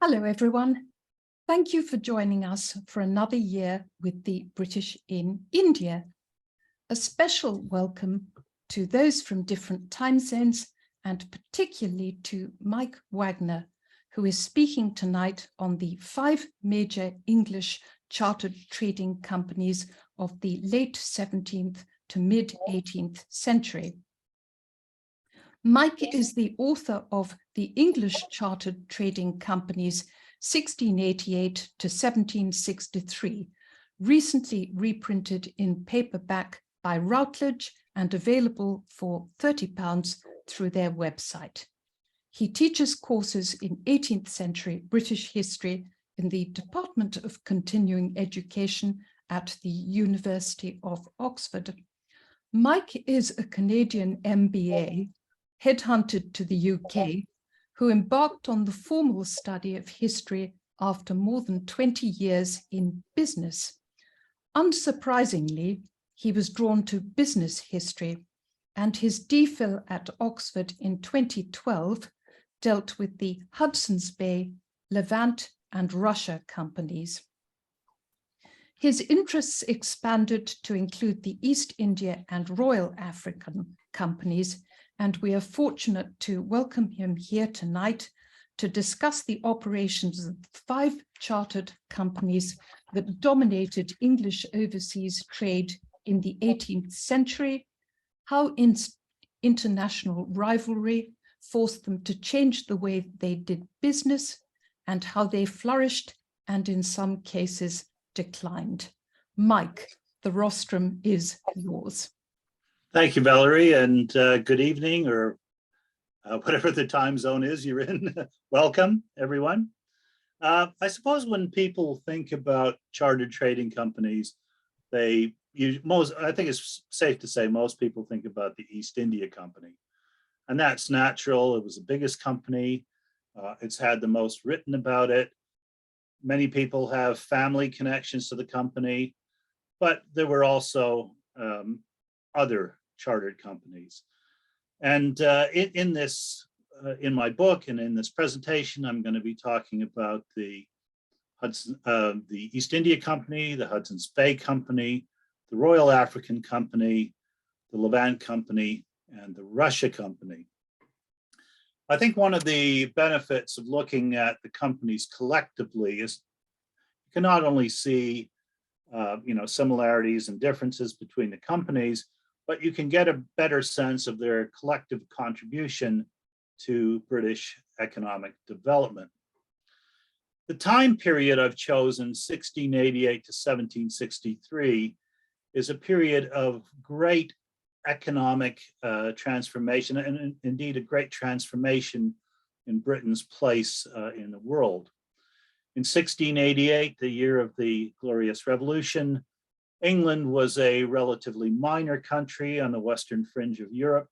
Hello, everyone. Thank you for joining us for another year with the British in India. A special welcome to those from different time zones and particularly to Mike Wagner, who is speaking tonight on the 5 major English chartered trading companies of the late 17th to mid 18th century. Mike is the author of the English Chartered Trading Companies 1688 to 1763, recently reprinted in paperback by Routledge and available for £30 through their website. He teaches courses in 18th century British history in the Department of Continuing Education at the University of Oxford. Mike is a Canadian MBA, headhunted to the UK, who embarked on the formal study of history after more than 20 years in business. Unsurprisingly, he was drawn to business history, and his DPhil at Oxford in 2012 dealt with the Hudson's Bay, Levant and Russia companies. His interests expanded to include the East India and Royal African companies, and we are fortunate to welcome him here tonight to discuss the operations of 5 chartered companies that dominated English overseas trade in the 18th century, how international rivalry forced them to change the way they did business, and how they flourished and in some cases declined. Mike, the rostrum is yours. Thank you, Valerie, and good evening, or whatever the time zone is you're in. Welcome, everyone. I suppose when people think about chartered trading companies, I think it's safe to say most people think about the East India Company. And that's natural. It was the biggest company. It's had the most written about it. Many people have family connections to the company, but there were also other chartered companies. And in my book and in this presentation, I'm going to be talking about the East India Company, the Hudson's Bay Company, the Royal African Company, the Levant Company, and the Russia Company. I think one of the benefits of looking at the companies collectively is you can not only see similarities and differences between the companies, but you can get a better sense of their collective contribution to British economic development. The time period I've chosen, 1688 to 1763, is a period of great economic transformation, and indeed a great transformation in Britain's place in the world. In 1688, the year of the Glorious Revolution, England was a relatively minor country on the western fringe of Europe.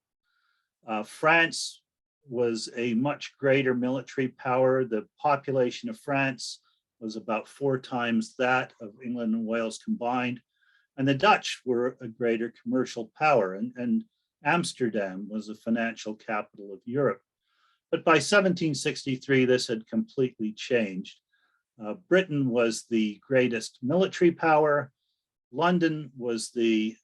France was a much greater military power. The population of France was about 4 times that of England and Wales combined. And the Dutch were a greater commercial power, and Amsterdam was the financial capital of Europe. But by 1763, this had completely changed. Britain was the greatest military power. London was the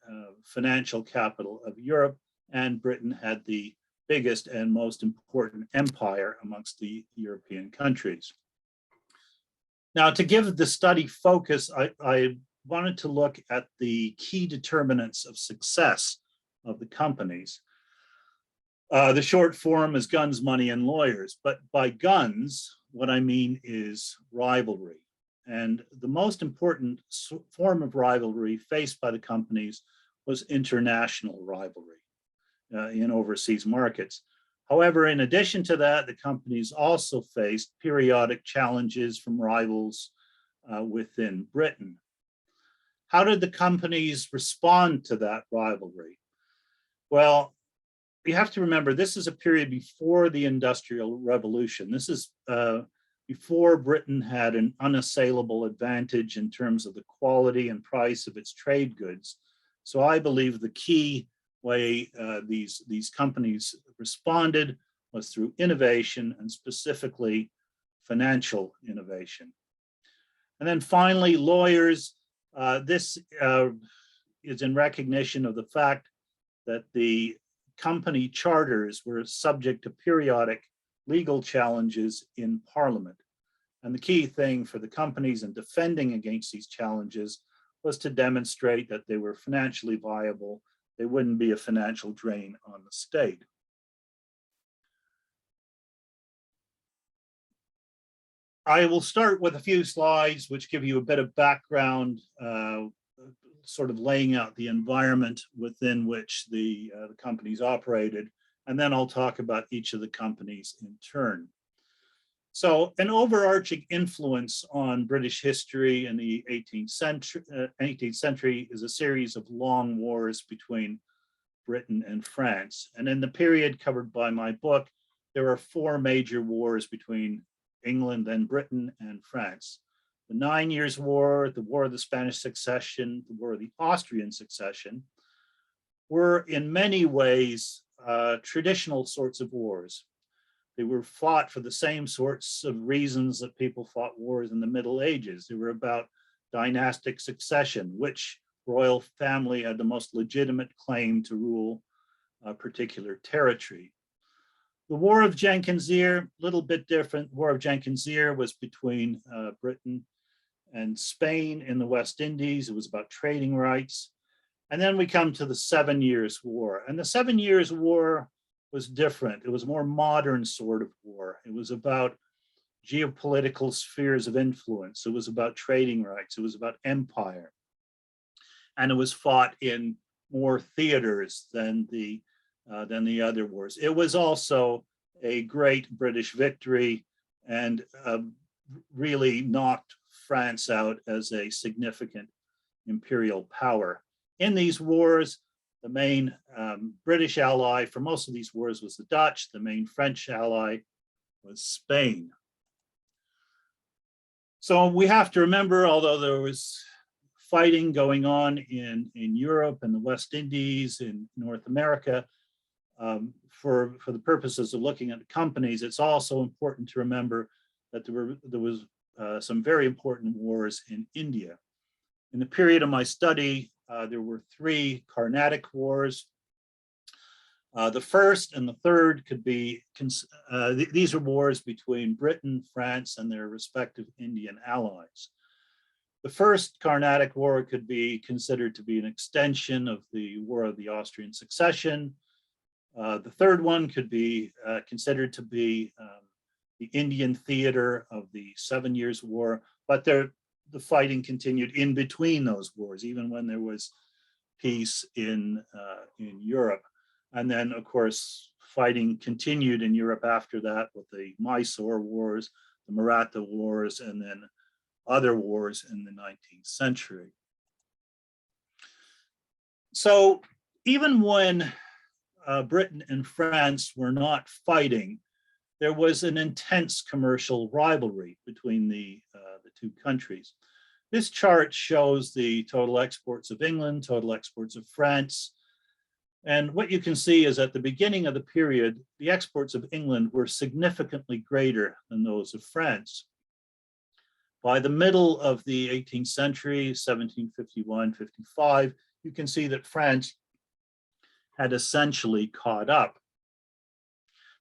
financial capital of Europe, and Britain had the biggest and most important empire amongst the European countries. Now, to give the study focus, I wanted to look at the key determinants of success of the companies. The short form is guns, money, and lawyers, but by guns, what I mean is rivalry. And the most important form of rivalry faced by the companies was international rivalry in overseas markets. However, in addition to that, the companies also faced periodic challenges from rivals within Britain. How did the companies respond to that rivalry? Well, you have to remember, this is a period before the Industrial Revolution. This is before Britain had an unassailable advantage in terms of the quality and price of its trade goods. So I believe the key way these companies responded was through innovation, and specifically financial innovation. And then finally, lawyers. This is in recognition of the fact that the company charters were subject to periodic legal challenges in Parliament. And the key thing for the companies in defending against these challenges was to demonstrate that they were financially viable. They wouldn't be a financial drain on the state. I will start with a few slides which give you a bit of background, sort of laying out the environment within which the companies operated, and then I'll talk about each of the companies in turn. So an overarching influence on British history in the 18th century is a series of long wars between Britain and France. And in the period covered by my book, there are 4 major wars between England and Britain and France. The 9 Years' War, the War of the Spanish Succession, the War of the Austrian Succession were in many ways traditional sorts of wars. They were fought for the same sorts of reasons that people fought wars in the Middle Ages. They were about dynastic succession, which royal family had the most legitimate claim to rule a particular territory. The War of Jenkins-Ear, a little bit different. The War of Jenkins-Ear was between Britain and Spain in the West Indies. It was about trading rights. And then we come to the 7 Years' War. And the 7 Years' War was different. It was a more modern sort of war. It was about geopolitical spheres of influence. It was about trading rights. It was about empire. And it was fought in more theaters than the other wars. It was also a great British victory and really knocked France out as a significant imperial power. In these wars, the main British ally for most of these wars was the Dutch. The main French ally was Spain. So we have to remember, although there was fighting going on in Europe and the West Indies, in North America, for the purposes of looking at the companies, it's also important to remember that there was some very important wars in India. In the period of my study, there were 3 Carnatic Wars. The first and the third could be, these are wars between Britain, France, and their respective Indian allies. The first Carnatic War could be considered to be an extension of the War of the Austrian Succession. The third one could be considered to be the Indian theater of the 7 Years' War, but the fighting continued in between those wars, even when there was peace in Europe. And then, of course, fighting continued in Europe after that with the Mysore Wars, the Maratha Wars, and then other wars in the 19th century. So even when Britain and France were not fighting, there was an intense commercial rivalry between the 2 countries. This chart shows the total exports of England, total exports of France. And what you can see is at the beginning of the period, the exports of England were significantly greater than those of France. By the middle of the 18th century, 1751-55, you can see that France had essentially caught up.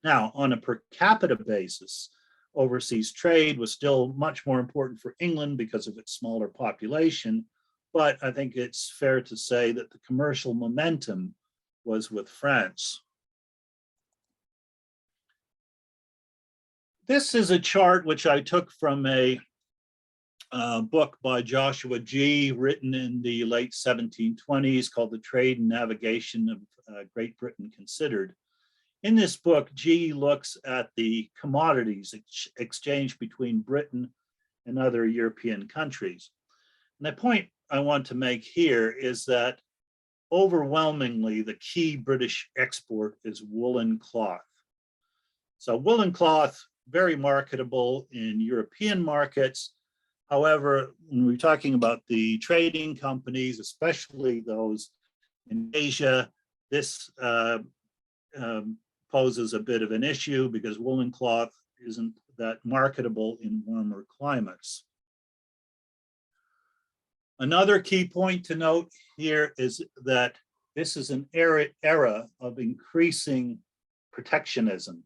Now, on a per capita basis, overseas trade was still much more important for England because of its smaller population, but I think it's fair to say that the commercial momentum was with France. This is a chart which I took from a book by Joshua G, written in the late 1720s, called The Trade and Navigation of Great Britain Considered. In this book, G looks at the commodities exchanged between Britain and other European countries. And the point I want to make here is that overwhelmingly, the key British export is woolen cloth. So woolen cloth, very marketable in European markets. However, when we're talking about the trading companies, especially those in Asia, this poses a bit of an issue because woolen cloth isn't that marketable in warmer climates. Another key point to note here is that this is an era of increasing protectionism.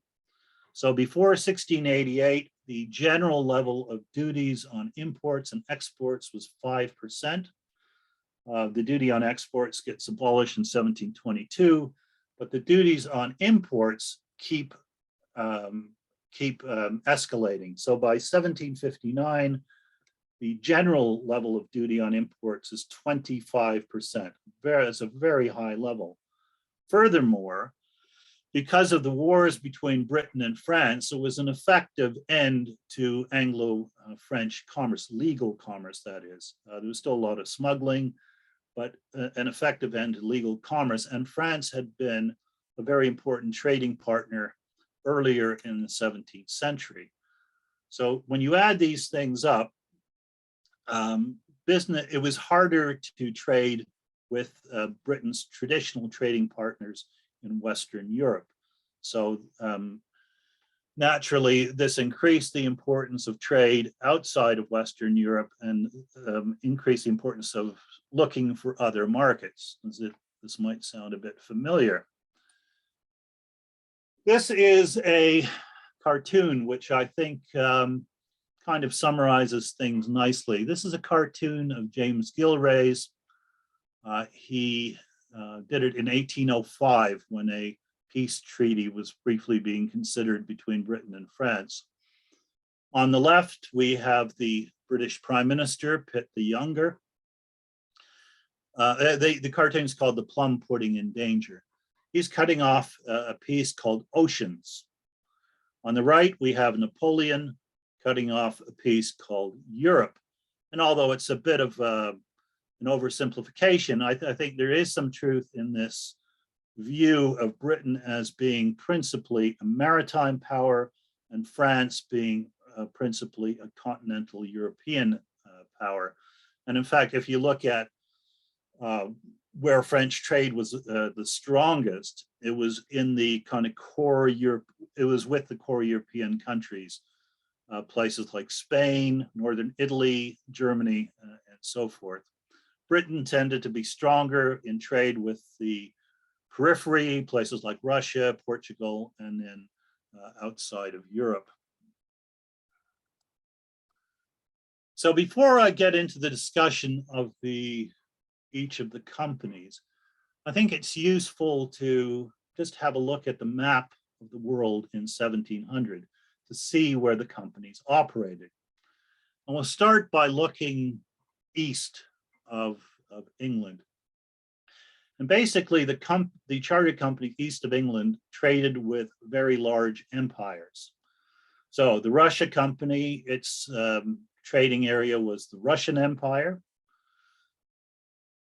So before 1688, the general level of duties on imports and exports was 5%. The duty on exports gets abolished in 1722, but the duties on imports keep escalating. So by 1759, the general level of duty on imports is 25%. It's a very high level. Furthermore, because of the wars between Britain and France, it was an effective end to Anglo-French commerce, legal commerce, that is. There was still a lot of smuggling, but an effective end to legal commerce. And France had been a very important trading partner earlier in the 17th century. So when you add these things up, it was harder to trade with Britain's traditional trading partners in Western Europe. So naturally, this increased the importance of trade outside of Western Europe and increased the importance of looking for other markets, as if this might sound a bit familiar. This is a cartoon which I think kind of summarizes things nicely. This is a cartoon of James Gilray's. He did it in 1805 when a peace treaty was briefly being considered between Britain and France. On the left, we have the British Prime Minister, Pitt the Younger. The cartoon is called The Plum Pudding in Danger. He's cutting off a piece called Oceans. On the right, we have Napoleon cutting off a piece called Europe. And although it's a bit of an oversimplification, I think there is some truth in this view of Britain as being principally a maritime power and France being principally a continental European power. And in fact, if you look at where French trade was the strongest, it was in the kind of core Europe, it was with the core European countries, places like Spain, Northern Italy, Germany, and so forth. Britain tended to be stronger in trade with the periphery, places like Russia, Portugal, and then outside of Europe. So before I get into the discussion of each of the companies, I think it's useful to just have a look at the map of the world in 1700 to see where the companies operated. And we'll start by looking east of England. And basically, the chartered company east of England traded with very large empires. So the Russia company, its trading area was the Russian Empire.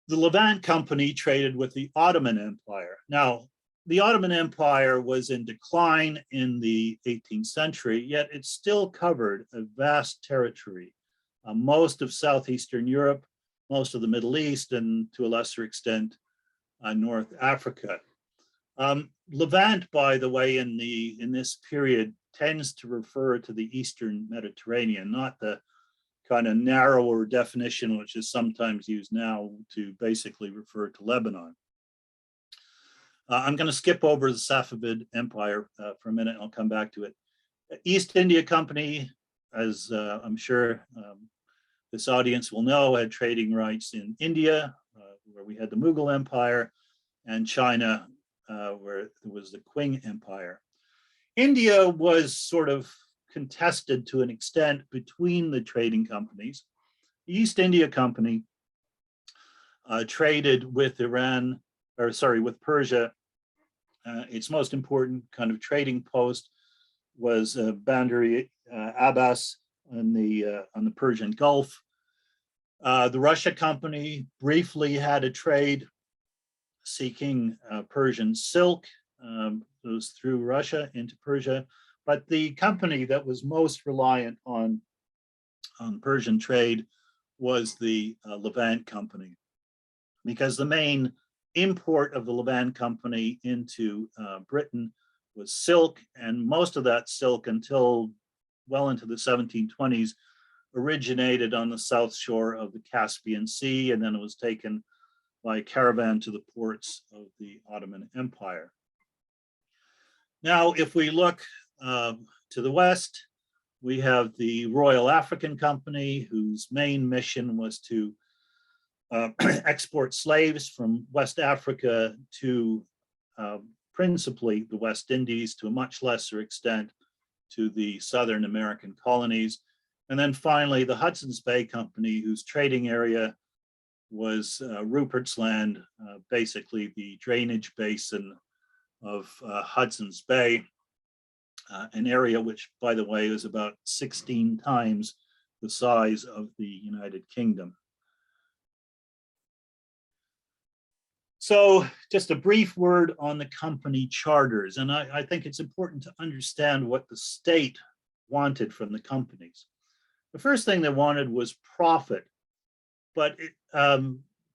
The Levant company traded with the Ottoman Empire. Now, the Ottoman Empire was in decline in the 18th century, yet it still covered a vast territory, most of Southeastern Europe, most of the Middle East, and to a lesser extent, North Africa. Levant, by the way, in this period tends to refer to the Eastern Mediterranean, not the kind of narrower definition which is sometimes used now to basically refer to Lebanon. I'm going to skip over the Safavid Empire for a minute, and I'll come back to it. East India Company, as I'm sure this audience will know, had trading rights in India, where we had the Mughal Empire, and China, where there was the Qing Empire. India was sort of contested to an extent between the trading companies. The East India Company traded with with Persia. Its most important kind of trading post was Bandar Abbas on the Persian Gulf. The Russia Company briefly had a trade seeking Persian silk. It was through Russia into Persia, but the company that was most reliant on Persian trade was the Levant Company, because the main import of the Levant Company into Britain was silk, and most of that silk until well into the 1720s, originated on the south shore of the Caspian Sea, and then it was taken by caravan to the ports of the Ottoman Empire. Now, if we look to the west, we have the Royal African Company, whose main mission was to export slaves from West Africa to principally the West Indies, to a much lesser extent to the Southern American colonies. And then finally, the Hudson's Bay Company, whose trading area was Rupert's Land, basically the drainage basin of Hudson's Bay, an area which, by the way, is about 16 times the size of the United Kingdom. So just a brief word on the company charters. And I think it's important to understand what the state wanted from the companies. The first thing they wanted was profit, but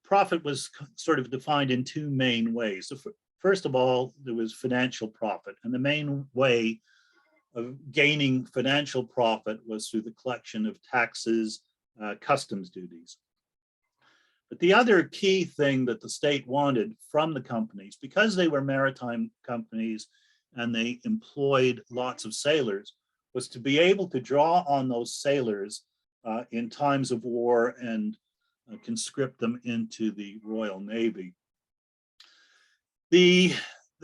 profit was sort of defined in two main ways. So first of all, there was financial profit, and the main way of gaining financial profit was through the collection of taxes, customs duties. But the other key thing that the state wanted from the companies, because they were maritime companies and they employed lots of sailors, was to be able to draw on those sailors in times of war and conscript them into the Royal Navy. The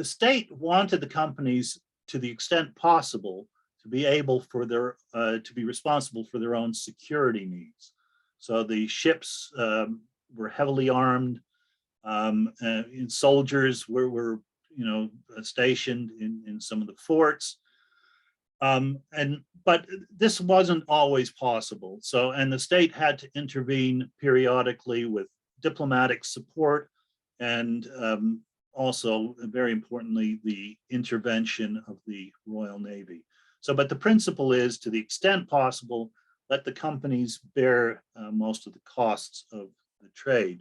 state wanted the companies, to the extent possible, to be able for their to be responsible for their own security needs. So the ships were heavily armed, and soldiers were stationed in some of the forts. But this wasn't always possible. So, and the state had to intervene periodically with diplomatic support, and also, very importantly, the intervention of the Royal Navy. So, but the principle is, to the extent possible, let the companies bear most of the costs of the trade.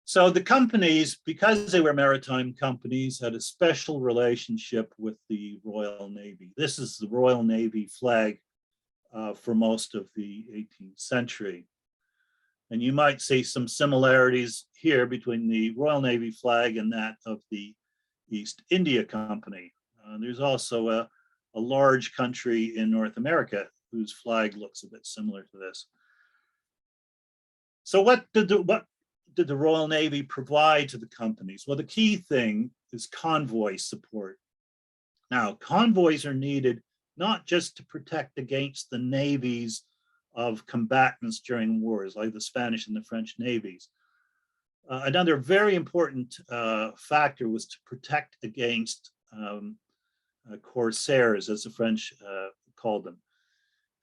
So the companies, because they were maritime companies, had a special relationship with the Royal Navy. This is the Royal Navy flag for most of the 18th century. And you might see some similarities here between the Royal Navy flag and that of the East India Company. There's also a large country in North America whose flag looks a bit similar to this. So what did the Royal Navy provide to the companies? Well, the key thing is convoy support. Now, convoys are needed not just to protect against the navies of combatants during wars, like the Spanish and the French navies. Another very important factor was to protect against corsairs, as the French called them.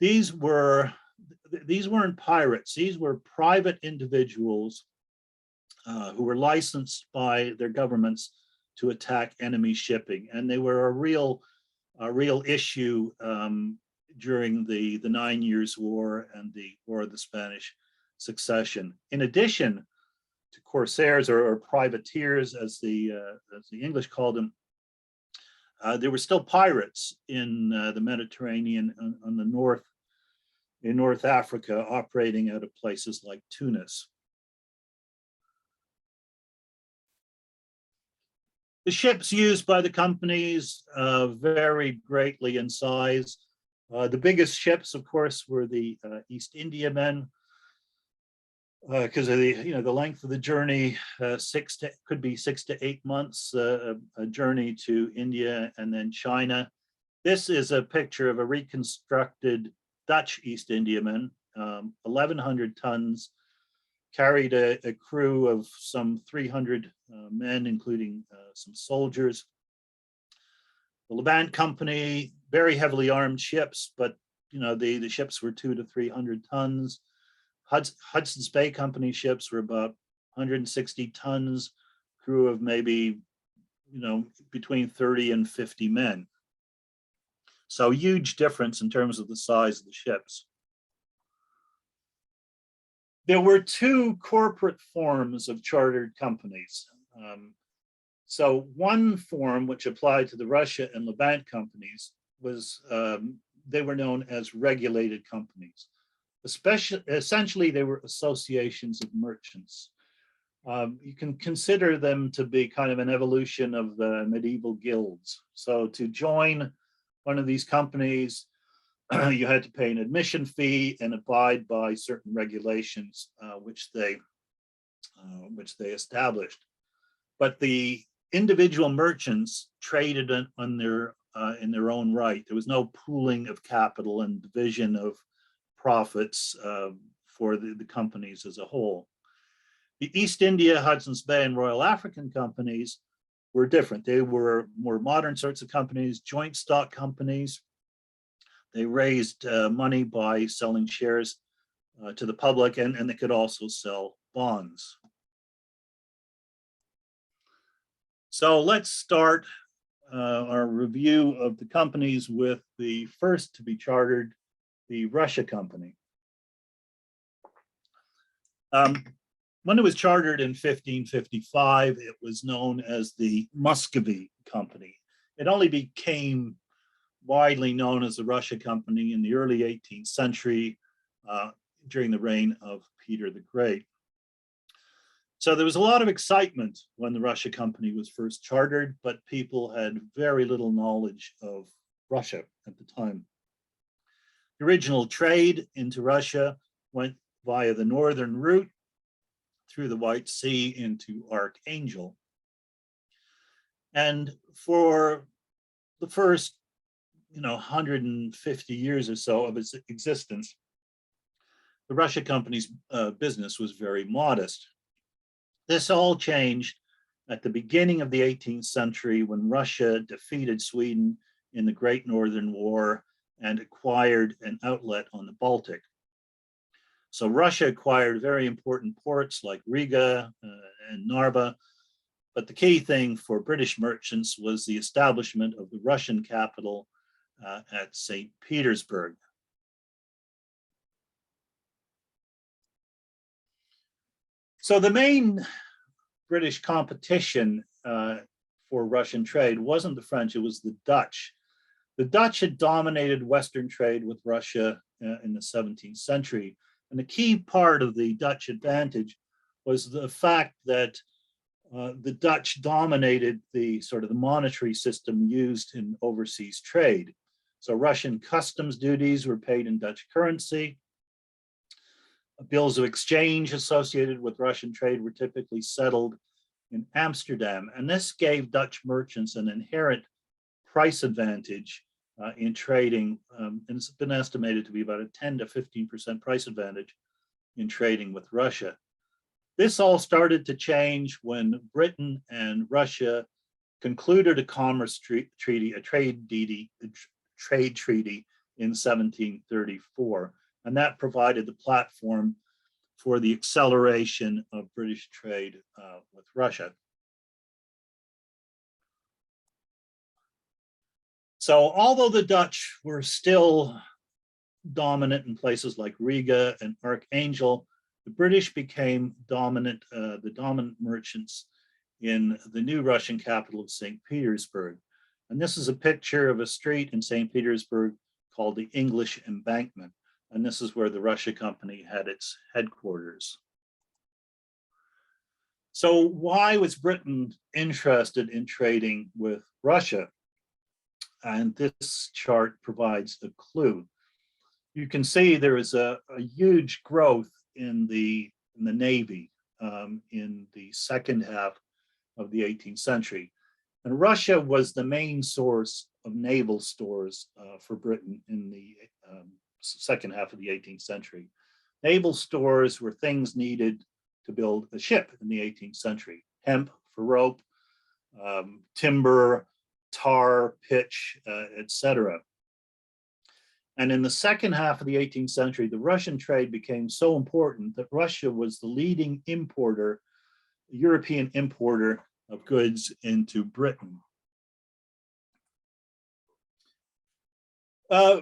These weren't pirates. These were private individuals who were licensed by their governments to attack enemy shipping, and they were a real issue during the 9 Years' War and the War of the Spanish Succession. In addition to corsairs or privateers, as the English called them, there were still pirates in the Mediterranean on the north, in North Africa, operating out of places like Tunis. The ships used by the companies varied greatly in size. The biggest ships, of course, were the East Indiamen, because of the length of the journey. Could be 6 to 8 months, a journey to India and then China. This is a picture of a reconstructed Dutch East Indiaman, 1,100 tons, carried a crew of some 300 men, including some soldiers. The Levant Company, very heavily armed ships, but the ships were 200 to 300 tons. Hudson's Bay Company ships were about 160 tons, crew of maybe between 30 and 50 men. So huge difference in terms of the size of the ships. There were two corporate forms of chartered companies. So one form, which applied to the Russia and Levant companies, they were known as regulated companies. Essentially, they were associations of merchants. You can consider them to be kind of an evolution of the medieval guilds. So to join one of these companies, you had to pay an admission fee and abide by certain regulations, which they established. But the individual merchants traded in their own right. There was no pooling of capital and division of profits for the companies as a whole. The East India, Hudson's Bay, and Royal African companies were different. They were more modern sorts of companies, joint stock companies. They raised money by selling shares to the public, and they could also sell bonds. So let's start our review of the companies with the first to be chartered, the Russia Company. When it was chartered in 1555, it was known as the Muscovy Company. It only became widely known as the Russia Company in the early 18th century during the reign of Peter the Great. So there was a lot of excitement when the Russia Company was first chartered, but people had very little knowledge of Russia at the time. The original trade into Russia went via the northern route through the White Sea into Archangel. And for the first 150 years or so of its existence, the Russia Company's business was very modest. This all changed at the beginning of the 18th century when Russia defeated Sweden in the Great Northern War and acquired an outlet on the Baltic. So Russia acquired very important ports like Riga and Narva, but the key thing for British merchants was the establishment of the Russian capital at St. Petersburg. So the main British competition for Russian trade wasn't the French, it was the Dutch. The Dutch had dominated Western trade with Russia in the 17th century. And the key part of the Dutch advantage was the fact that the Dutch dominated the monetary system used in overseas trade. So Russian customs duties were paid in Dutch currency. Bills of exchange associated with Russian trade were typically settled in Amsterdam. And this gave Dutch merchants an inherent price advantage in trading, and it's been estimated to be about a 10 to 15% price advantage in trading with Russia. This all started to change when Britain and Russia concluded a commerce treaty, a trade treaty in 1734, and that provided the platform for the acceleration of British trade with Russia. So although the Dutch were still dominant in places like Riga and Archangel, the British became the dominant merchants in the new Russian capital of St. Petersburg. And this is a picture of a street in St. Petersburg called the English Embankment. And this is where the Russia Company had its headquarters. So why was Britain interested in trading with Russia? And this chart provides a clue. You can see there is a huge growth in the Navy in the second half of the 18th century. And Russia was the main source of naval stores for Britain in the second half of the 18th century. Naval stores were things needed to build a ship in the 18th century. Hemp for rope, timber, tar, pitch, etc. And in the second half of the 18th century, the Russian trade became so important that Russia was the leading importer, European importer of goods into Britain.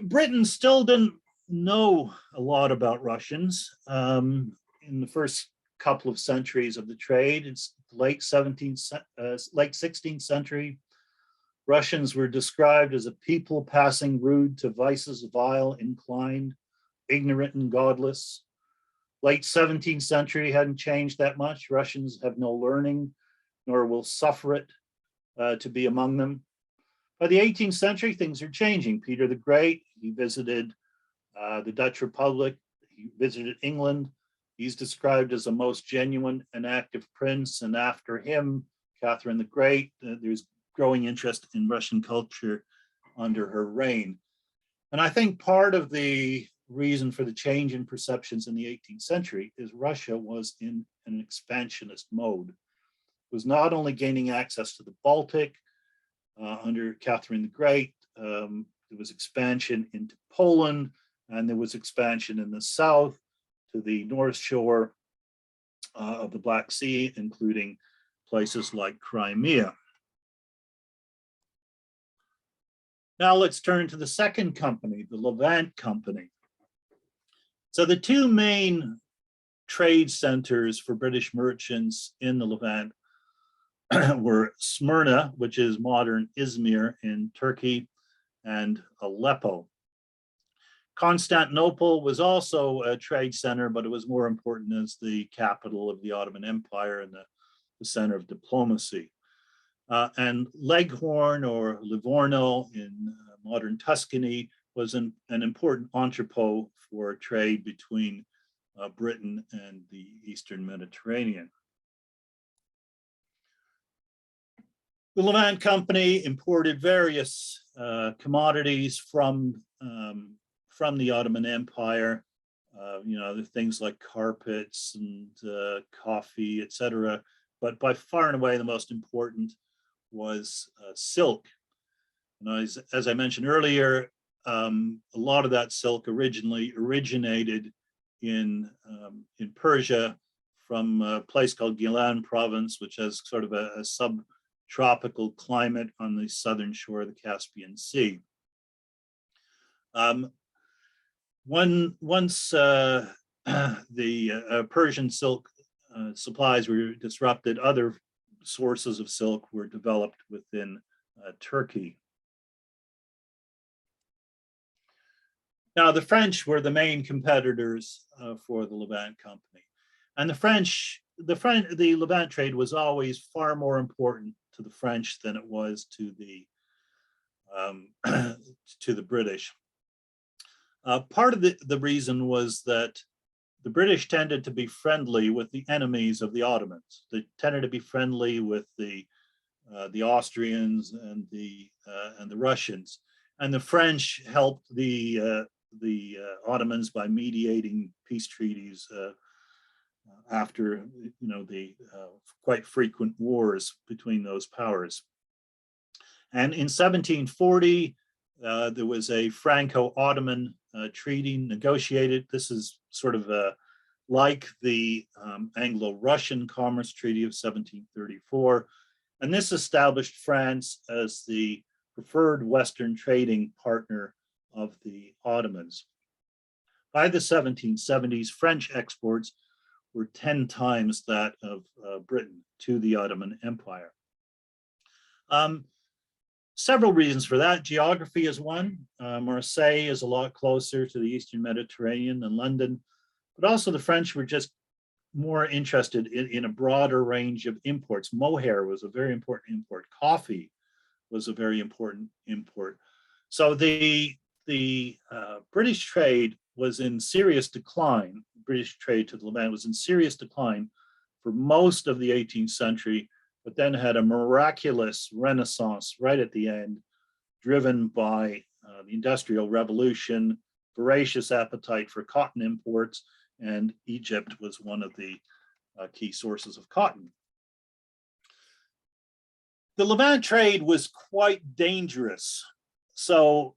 Britain still didn't know a lot about Russians. In the first couple of centuries of the trade, it's late 16th century, Russians were described as a people passing rude to vices vile, inclined, ignorant and godless. Late 17th century hadn't changed that much. Russians have no learning, nor will suffer it to be among them. By the 18th century, things are changing. Peter the Great, he visited the Dutch Republic, he visited England. He's described as a most genuine and active prince, and after him, Catherine the Great, there's growing interest in Russian culture under her reign. And I think part of the reason for the change in perceptions in the 18th century is Russia was in an expansionist mode. It was not only gaining access to the Baltic under Catherine the Great, there was expansion into Poland, and there was expansion in the south to the North Shore of the Black Sea, including places like Crimea. Now let's turn to the second company, the Levant Company. So the two main trade centers for British merchants in the Levant were Smyrna, which is modern Izmir in Turkey, and Aleppo. Constantinople was also a trade center, but it was more important as the capital of the Ottoman Empire and the center of diplomacy. And Leghorn or Livorno in modern Tuscany was an important entrepot for trade between Britain and the Eastern Mediterranean. The Levant Company imported various commodities from the Ottoman Empire, things like carpets and coffee, etc. But by far and away, the most important was silk. And as I mentioned earlier, a lot of that silk originally originated in Persia from a place called Gilan province, which has sort of a subtropical climate on the southern shore of the Caspian Sea. Once the Persian silk supplies were disrupted, other sources of silk were developed within Turkey. Now, the French were the main competitors for the Levant Company, and the Levant trade was always far more important to the French than it was to the British. Part of the reason was that the British tended to be friendly with the enemies of the Ottomans. They tended to be friendly with the Austrians and the Russians, and the French helped the Ottomans by mediating peace treaties after the quite frequent wars between those powers. And in 1740, there was a Franco-Ottoman treaty negotiated. This is sort of like the Anglo-Russian Commerce Treaty of 1734. And this established France as the preferred Western trading partner of the Ottomans. By the 1770s, French exports were 10 times that of Britain to the Ottoman Empire. Several reasons for that. Geography is one. Marseille is a lot closer to the Eastern Mediterranean than London, but also the French were just more interested in a broader range of imports. Mohair was a very important import. Coffee was a very important import. So the British trade was in serious decline. British trade to the Levant was in serious decline for most of the 18th century, but then had a miraculous renaissance right at the end, driven by the Industrial Revolution, voracious appetite for cotton imports, and Egypt was one of the key sources of cotton. The Levant trade was quite dangerous. So,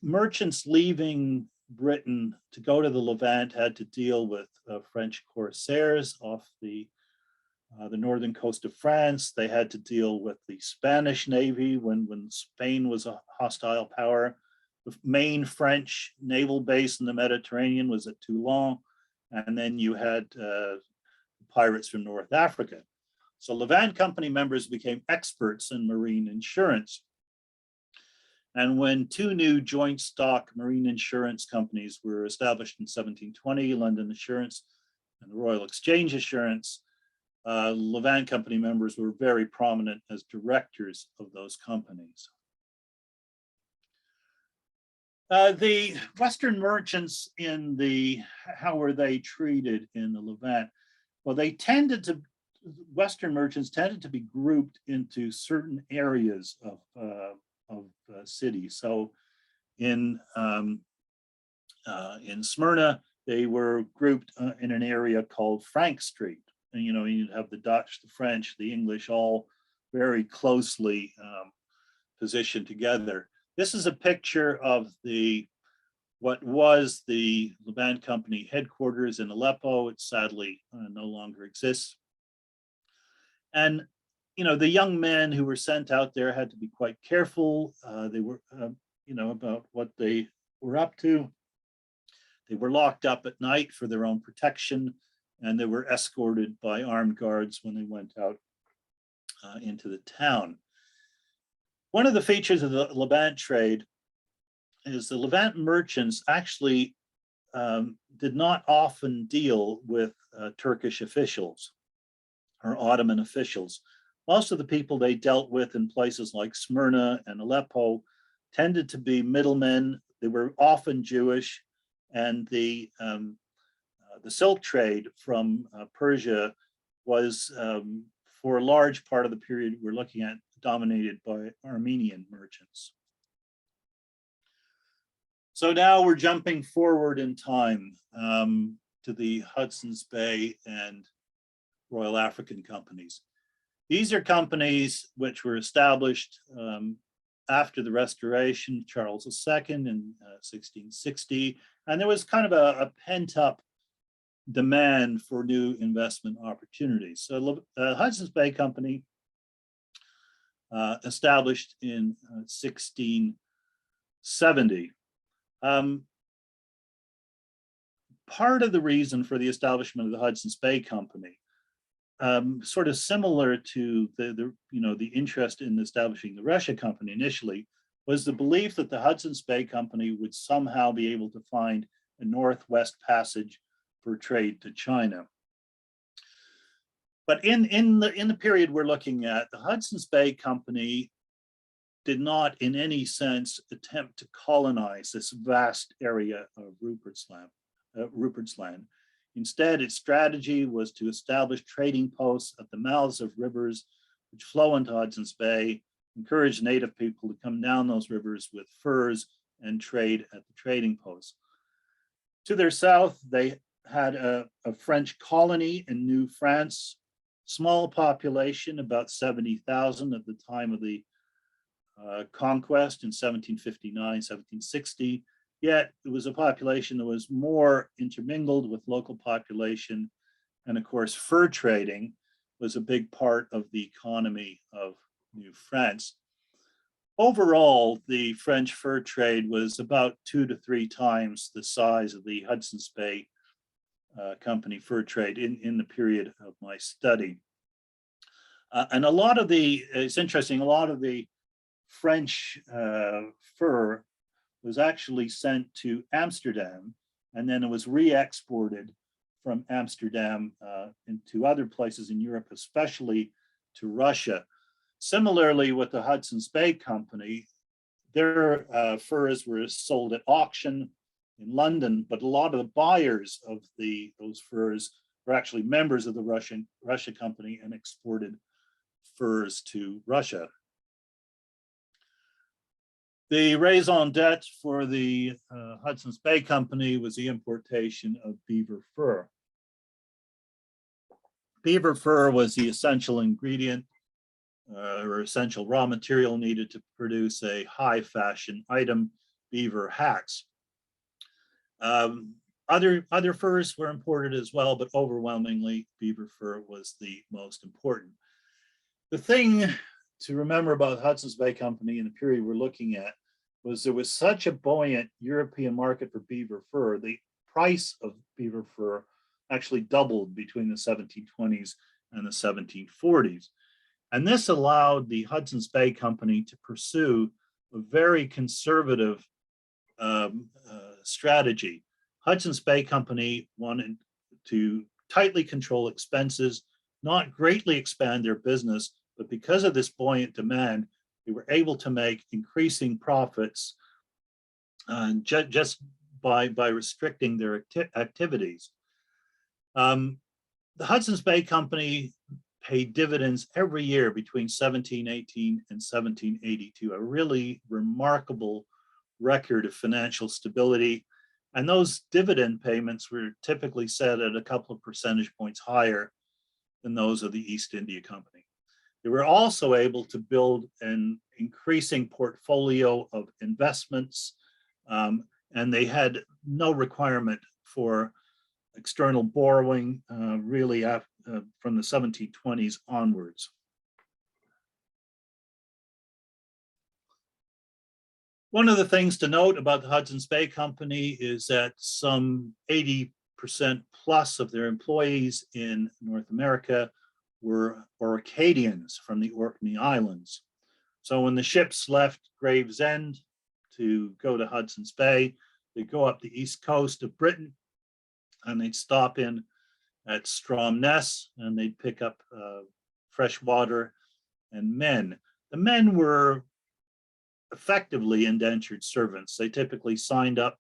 merchants leaving Britain to go to the Levant had to deal with French corsairs off the northern coast of France. They had to deal with the Spanish Navy when Spain was a hostile power. The main French naval base in the Mediterranean was at Toulon, and then you had pirates from North Africa. So Levant Company members became experts in marine insurance. And when two new joint stock marine insurance companies were established in 1720, London Assurance and the Royal Exchange Assurance, Levant Company members were very prominent as directors of those companies. The Western merchants how were they treated in the Levant? Well, Western merchants tended to be grouped into certain areas of cities. So in Smyrna, they were grouped in an area called Frank Street. And, you'd have the Dutch, the French, the English, all very closely positioned together. This is a picture of what was the Levant Company headquarters in Aleppo. It sadly no longer exists. And, the young men who were sent out there had to be quite careful. They were, about what they were up to. They were locked up at night for their own protection, and they were escorted by armed guards when they went out into the town. One of the features of the Levant trade is the Levant merchants actually did not often deal with Turkish officials or Ottoman officials. Most of the people they dealt with in places like Smyrna and Aleppo tended to be middlemen. They were often Jewish, and the silk trade from Persia was, for a large part of the period we're looking at, dominated by Armenian merchants. So now we're jumping forward in time to the Hudson's Bay and Royal African companies. These are companies which were established after the Restoration of Charles II in 1660, and there was kind of a pent-up demand for new investment opportunities. So Hudson's Bay Company, established in 1670. Part of the reason for the establishment of the Hudson's Bay Company, sort of similar to the interest in establishing the Russia Company initially, was the belief that the Hudson's Bay Company would somehow be able to find a northwest passage for trade to China. But in the period we're looking at, the Hudson's Bay Company did not in any sense attempt to colonize this vast area of Rupert's Land. Instead, its strategy was to establish trading posts at the mouths of rivers which flow into Hudson's Bay, encourage native people to come down those rivers with furs and trade at the trading posts. To their south, they had a French colony in New France, small population, about 70,000 at the time of the conquest in 1759, 1760. Yet it was a population that was more intermingled with local population. And of course, fur trading was a big part of the economy of New France. Overall, the French fur trade was about 2 to 3 times the size of the Hudson's Bay Company fur trade in the period of my study. And it's interesting, a lot of the French fur was actually sent to Amsterdam, and then it was re-exported from Amsterdam into other places in Europe, especially to Russia. Similarly, with the Hudson's Bay Company, their furs were sold at auction in London, but a lot of the buyers of those furs were actually members of the Russia Company and exported furs to Russia. The raison d'etre for the Hudson's Bay Company was the importation of beaver fur. Beaver fur was the essential ingredient or essential raw material needed to produce a high fashion item, beaver hats. Other furs were imported as well, but overwhelmingly beaver fur was the most important. The thing to remember about Hudson's Bay Company in the period we're looking at was there was such a buoyant European market for beaver fur. The price of beaver fur actually doubled between the 1720s and the 1740s. And this allowed the Hudson's Bay Company to pursue a very conservative strategy. Hudson's Bay Company wanted to tightly control expenses, not greatly expand their business, but because of this buoyant demand, they were able to make increasing profits just by restricting their activities. The Hudson's Bay Company paid dividends every year between 1718 and 1782, a really remarkable record of financial stability. And those dividend payments were typically set at a couple of percentage points higher than those of the East India Company. They were also able to build an increasing portfolio of investments, and they had no requirement for external borrowing really from the 1720s onwards. One of the things to note about the Hudson's Bay Company is that some 80% plus of their employees in North America were Orcadians from the Orkney Islands. So when the ships left Gravesend to go to Hudson's Bay, they'd go up the east coast of Britain and they'd stop in at Stromness and they'd pick up fresh water and men. The men were effectively indentured servants. They typically signed up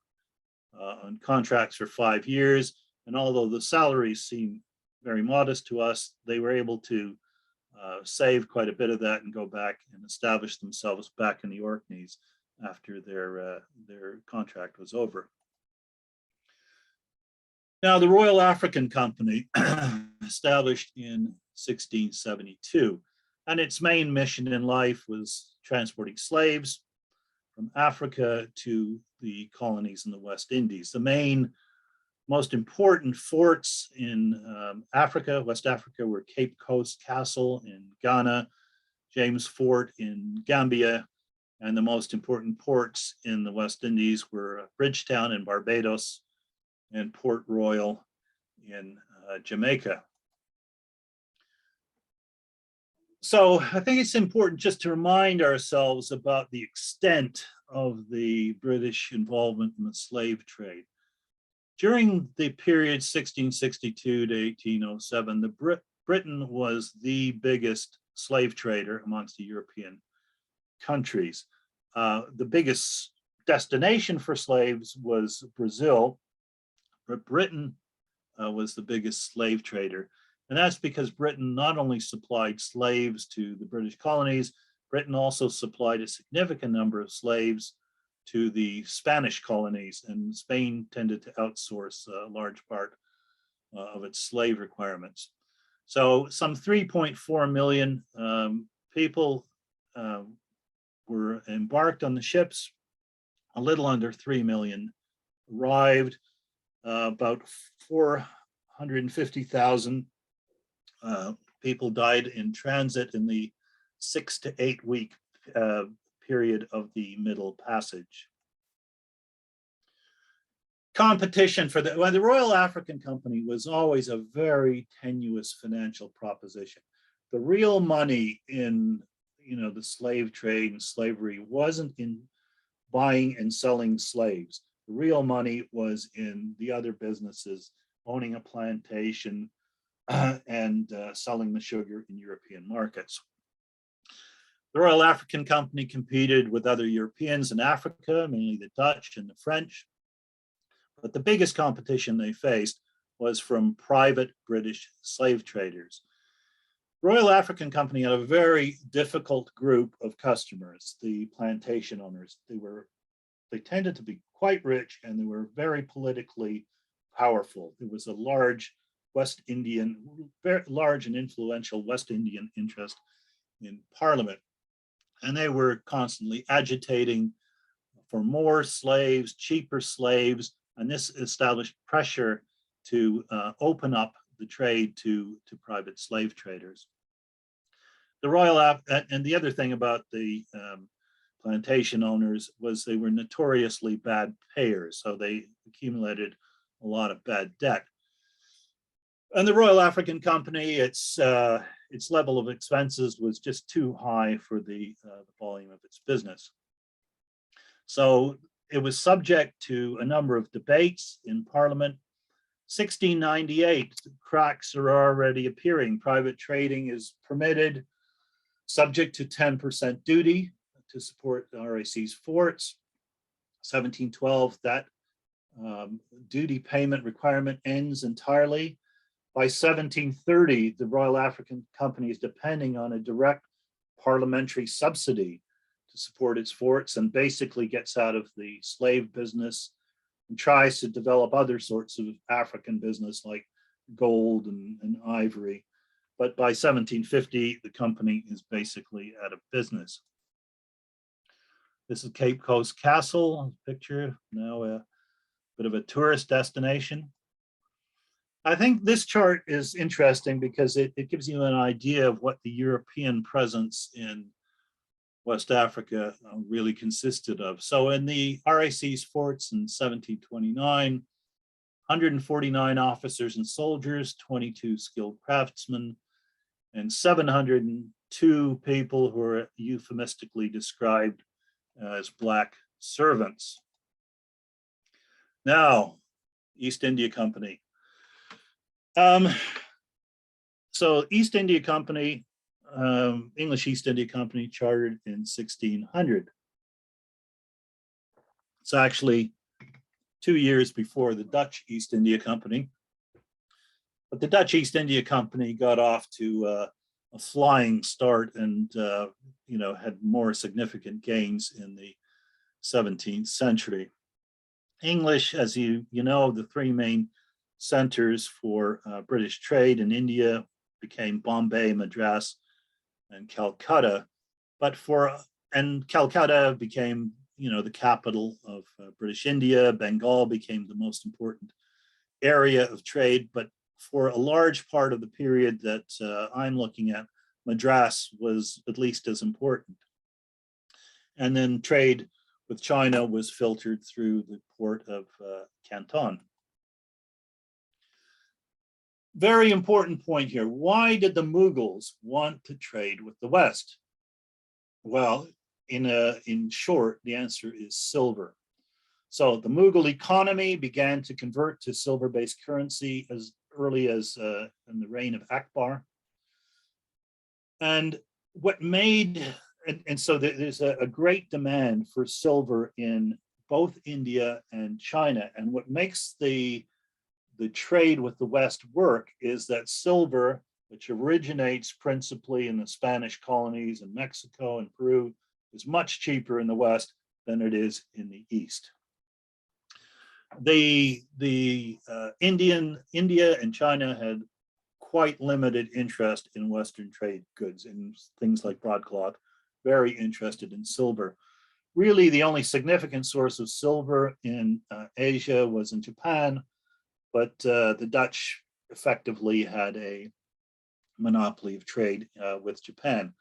on contracts for 5 years, and although the salaries seem very modest to us, they were able to save quite a bit of that and go back and establish themselves back in the Orkneys after their contract was over. Now, the Royal African Company, established in 1672, and its main mission in life was transporting slaves from Africa to the colonies in the West Indies. The main, most important forts in Africa, West Africa, were Cape Coast Castle in Ghana, James Fort in Gambia, and the most important ports in the West Indies were Bridgetown in Barbados and Port Royal in Jamaica. So I think it's important just to remind ourselves about the extent of the British involvement in the slave trade. During the period 1662 to 1807, Britain was the biggest slave trader amongst the European countries. The biggest destination for slaves was Brazil, but Britain was the biggest slave trader. And that's because Britain not only supplied slaves to the British colonies, Britain also supplied a significant number of slaves to the Spanish colonies, and Spain tended to outsource a large part of its slave requirements. So some 3.4 million people were embarked on the ships. A little under 3 million arrived. About 450,000 people died in transit in the 6 to 8 week period of the Middle Passage. Competition for the Royal African Company was always a very tenuous financial proposition. The real money in the slave trade and slavery wasn't in buying and selling slaves. The real money was in the other businesses, owning a plantation and selling the sugar in European markets. The Royal African Company competed with other Europeans in Africa, mainly the Dutch and the French. But the biggest competition they faced was from private British slave traders. Royal African Company had a very difficult group of customers, the plantation owners. They tended to be quite rich and they were very politically powerful. There was a large very large and influential West Indian interest in Parliament. And they were constantly agitating for more slaves, cheaper slaves, and this established pressure to open up the trade to private slave traders. And the other thing about the plantation owners was they were notoriously bad payers, so they accumulated a lot of bad debt. And the Royal African Company, its level of expenses was just too high for the volume of its business. So it was subject to a number of debates in Parliament. 1698, cracks are already appearing. Private trading is permitted, subject to 10% duty to support the RAC's forts. 1712, that duty payment requirement ends entirely. By 1730, the Royal African Company is depending on a direct parliamentary subsidy to support its forts and basically gets out of the slave business and tries to develop other sorts of African business like gold and ivory. But by 1750, the company is basically out of business. This is Cape Coast Castle, picture, now a bit of a tourist destination. I think this chart is interesting because it gives you an idea of what the European presence in West Africa really consisted of. So in the RAC's forts in 1729, 149 officers and soldiers, 22 skilled craftsmen, and 702 people who are euphemistically described as Black servants. Now, East India Company. So East India Company, English East India Company, chartered in 1600. It's actually 2 years before the Dutch East India Company. But the Dutch East India Company got off to a flying start and had more significant gains in the 17th century. English, as you know, the three main centers for British trade in India became Bombay, Madras, and Calcutta. And Calcutta became, the capital of British India. Bengal became the most important area of trade. But for a large part of the period that I'm looking at, Madras was at least as important. And then trade with China was filtered through the port of Canton. Very important point here. Why did the Mughals want to trade with the West? Well, in short, the answer is silver. So the Mughal economy began to convert to silver-based currency as early as in the reign of Akbar. And what made, and so there's a great demand for silver in both India and China. And what makes the trade with the West work is that silver, which originates principally in the Spanish colonies in Mexico and Peru, is much cheaper in the West than it is in the East. India and China had quite limited interest in Western trade goods, in things like broadcloth, very interested in silver. Really, the only significant source of silver in Asia was in Japan, but the Dutch effectively had a monopoly of trade with Japan.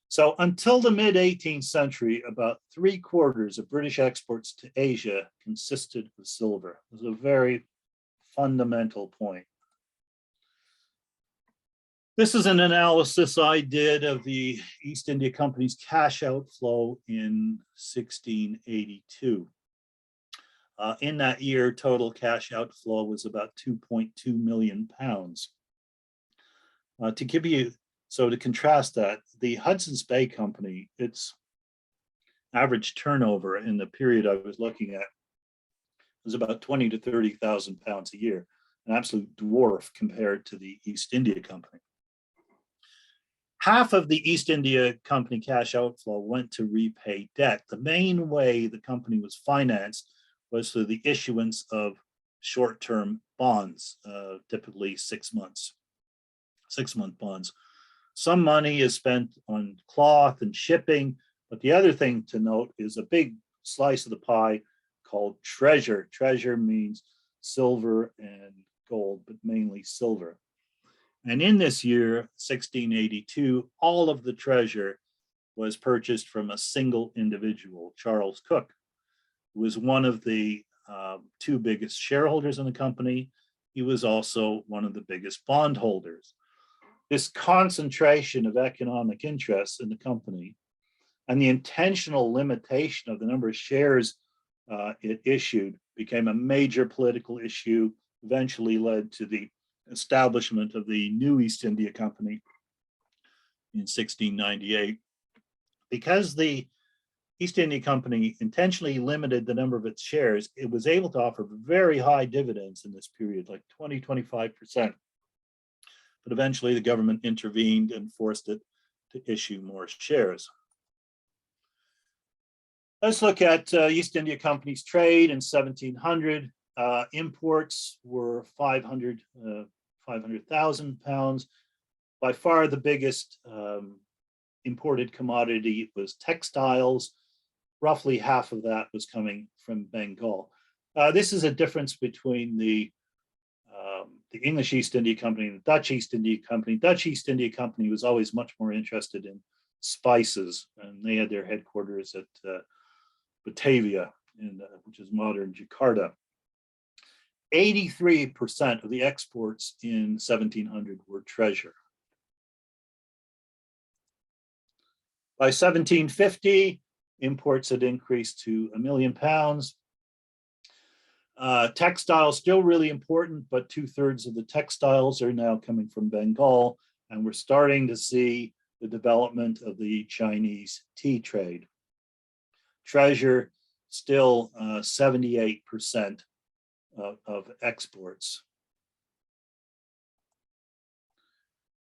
So until the mid-18th century, about 3/4 of British exports to Asia consisted of silver. This is a very fundamental point. This is an analysis I did of the East India Company's cash outflow in 1682. In that year, total cash outflow was about 2.2 million pounds. To contrast that, the Hudson's Bay Company, its average turnover in the period I was looking at was about 20 to 30,000 pounds a year, an absolute dwarf compared to the East India Company. Half of the East India Company cash outflow went to repay debt. The main way the company was financed was through the issuance of short-term bonds, typically 6 months, 6-month bonds. Some money is spent on cloth and shipping, but the other thing to note is a big slice of the pie called treasure. Treasure means silver and gold, but mainly silver. And in this year, 1682, all of the treasure was purchased from a single individual, Charles Cook, who was one of the two biggest shareholders in the company he was also one of the biggest bondholders. This concentration of economic interests in the company and the intentional limitation of the number of shares it issued became a major political issue, eventually led to the establishment of the new East India Company in 1698. Because the East India Company intentionally limited the number of its shares, it was able to offer very high dividends in this period, like 20-25%. But eventually the government intervened and forced it to issue more shares. Let's look at East India Company's trade in 1700. Imports were 500,000 pounds. By far the biggest imported commodity was textiles. Roughly half of that was coming from Bengal. This is a difference between the English East India Company and the Dutch East India Company. Dutch East India Company was always much more interested in spices, and they had their headquarters at Batavia, which is modern Jakarta. 83% of the exports in 1700 were treasure. By 1750, imports had increased to 1 million pounds. Textiles still really important, but 2/3 of the textiles are now coming from Bengal, and we're starting to see the development of the Chinese tea trade. Treasure still 78% of exports.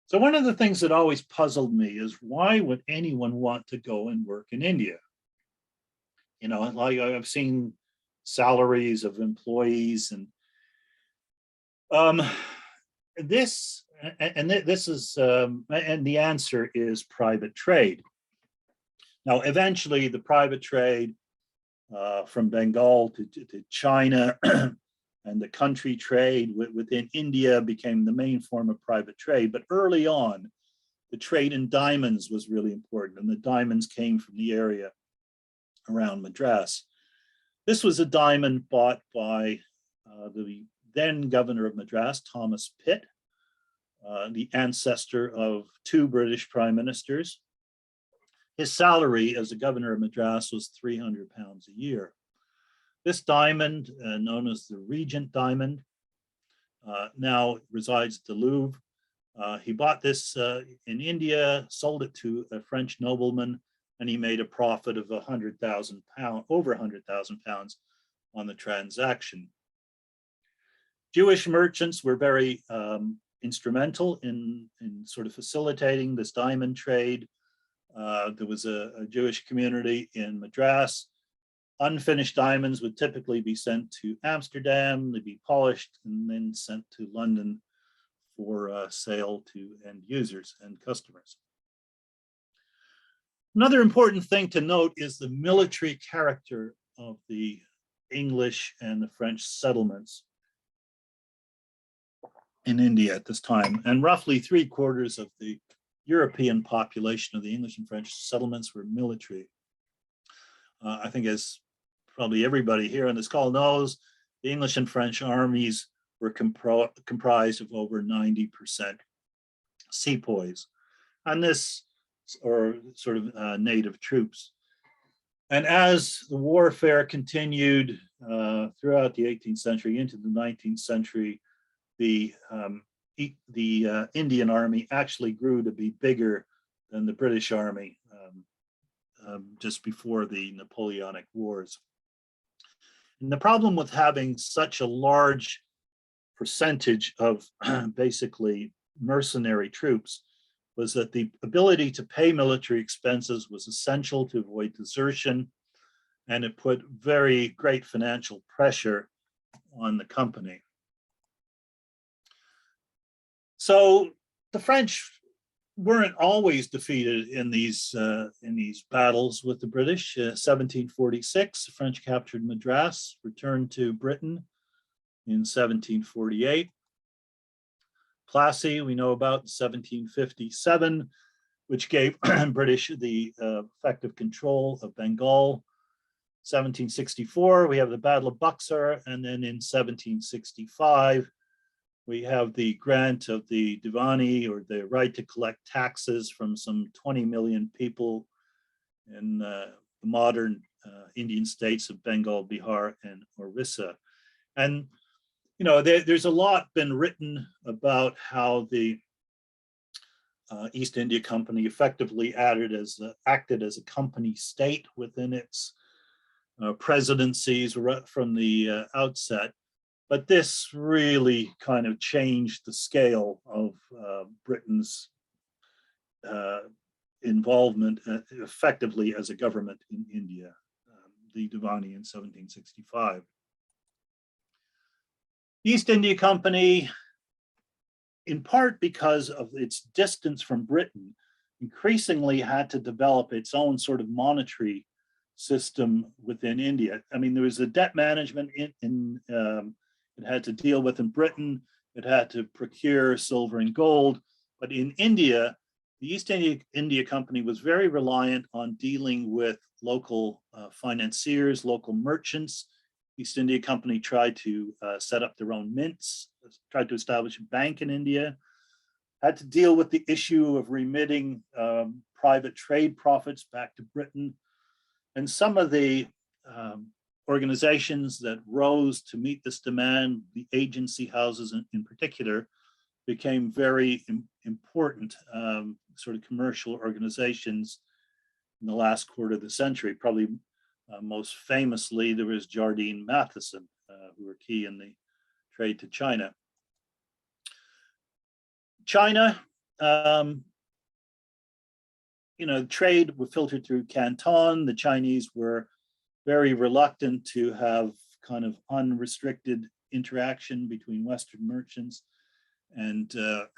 So one of the things that always puzzled me is, why would anyone want to go and work in India? You know, like I've seen salaries of employees, and this is and the answer is private trade. Now, eventually, the private trade from Bengal to China and the country trade within India became the main form of private trade. But early on, the trade in diamonds was really important, and the diamonds came from the area around Madras. This was a diamond bought by the then governor of Madras, Thomas Pitt, the ancestor of 2 British prime ministers. His salary as the governor of Madras was 300 pounds a year. This diamond, known as the Regent diamond, now resides at the Louvre. He bought this in India, sold it to a French nobleman, and he made a profit of over 100,000 pounds on the transaction. Jewish merchants were very instrumental in sort of facilitating this diamond trade. There was a Jewish community in Madras. Unfinished diamonds would typically be sent to Amsterdam, they'd be polished and then sent to London for sale to end users and customers. Another important thing to note is the military character of the English and the French settlements in India at this time. And roughly 3/4 of the European population of the English and French settlements were military. I think, as probably everybody here on this call knows, the English and French armies were comprised of over 90% sepoys, and this, or sort of native troops. And as the warfare continued throughout the 18th century into the 19th century, the Indian army actually grew to be bigger than the British army just before the Napoleonic Wars. And the problem with having such a large percentage of basically mercenary troops was that the ability to pay military expenses was essential to avoid desertion, and it put very great financial pressure on the company. So the French weren't always defeated in these battles with the British. 1746, the French captured Madras, returned to Britain in 1748. Plassey, we know about, 1757, which gave British the effective control of Bengal. 1764, we have the Battle of Buxar, and then in 1765, We have the grant of the Divani, or the right to collect taxes from some 20 million people in the modern Indian states of Bengal, Bihar, and Orissa. And, you know, there's a lot been written about how the East India Company effectively acted as a company state within its presidencies from the outset. But this really kind of changed the scale of Britain's involvement effectively as a government in India, the Divani in 1765. The East India Company, in part because of its distance from Britain, increasingly had to develop its own sort of monetary system within India. I mean, there was a debt management it had to deal with in Britain. It had to procure silver and gold. But in India, the East India Company was very reliant on dealing with local financiers, local merchants. East India Company tried to set up their own mints, tried to establish a bank in India, had to deal with the issue of remitting private trade profits back to Britain. And some of the organizations that rose to meet this demand, the agency houses in particular, became very important sort of commercial organizations in the last quarter of the century. Probably most famously, there was Jardine Matheson, who were key in the trade to China. China, you know, trade was filtered through Canton. The Chinese were very reluctant to have kind of unrestricted interaction between Western merchants and the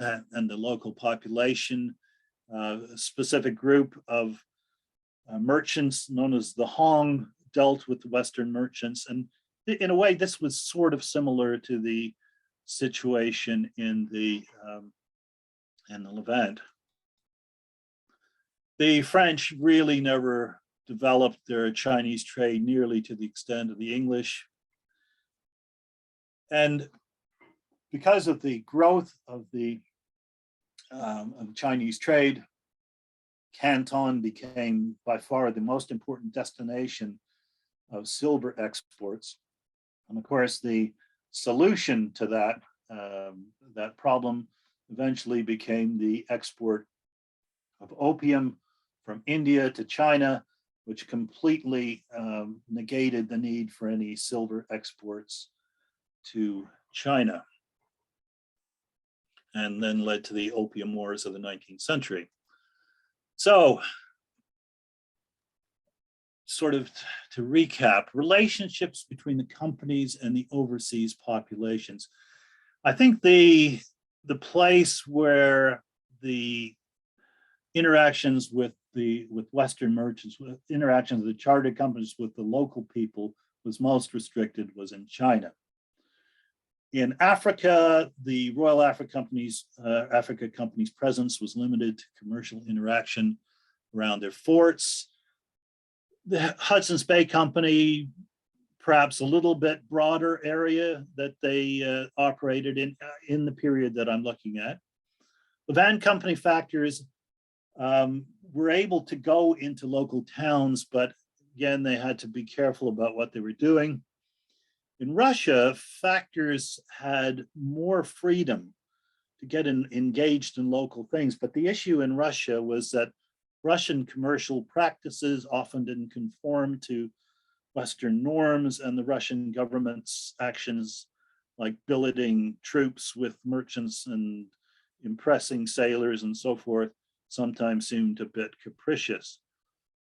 local population. A specific group of merchants known as the Hong dealt with the Western merchants. And in a way, this was sort of similar to the situation in the Levant. The French really never developed their Chinese trade nearly to the extent of the English. And because of the growth of the Chinese trade, Canton became by far the most important destination of silver exports. And of course, the solution to that problem eventually became the export of opium from India to China, which completely negated the need for any silver exports to China, and then led to the opium wars of the 19th century. So, sort of to recap, relationships between the companies and the overseas populations. I think the place where the interactions with Western merchants, interactions of the chartered companies with the local people was most restricted was in China. In Africa, the Royal Africa Company's presence was limited to commercial interaction around their forts. The Hudson's Bay Company, perhaps a little bit broader area that they operated in the period that I'm looking at. Levant Company factors were able to go into local towns, but again, they had to be careful about what they were doing. In Russia, factors had more freedom to get engaged in local things, but the issue in Russia was that Russian commercial practices often didn't conform to Western norms, and the Russian government's actions, like billeting troops with merchants and impressing sailors and so forth, sometimes seemed a bit capricious.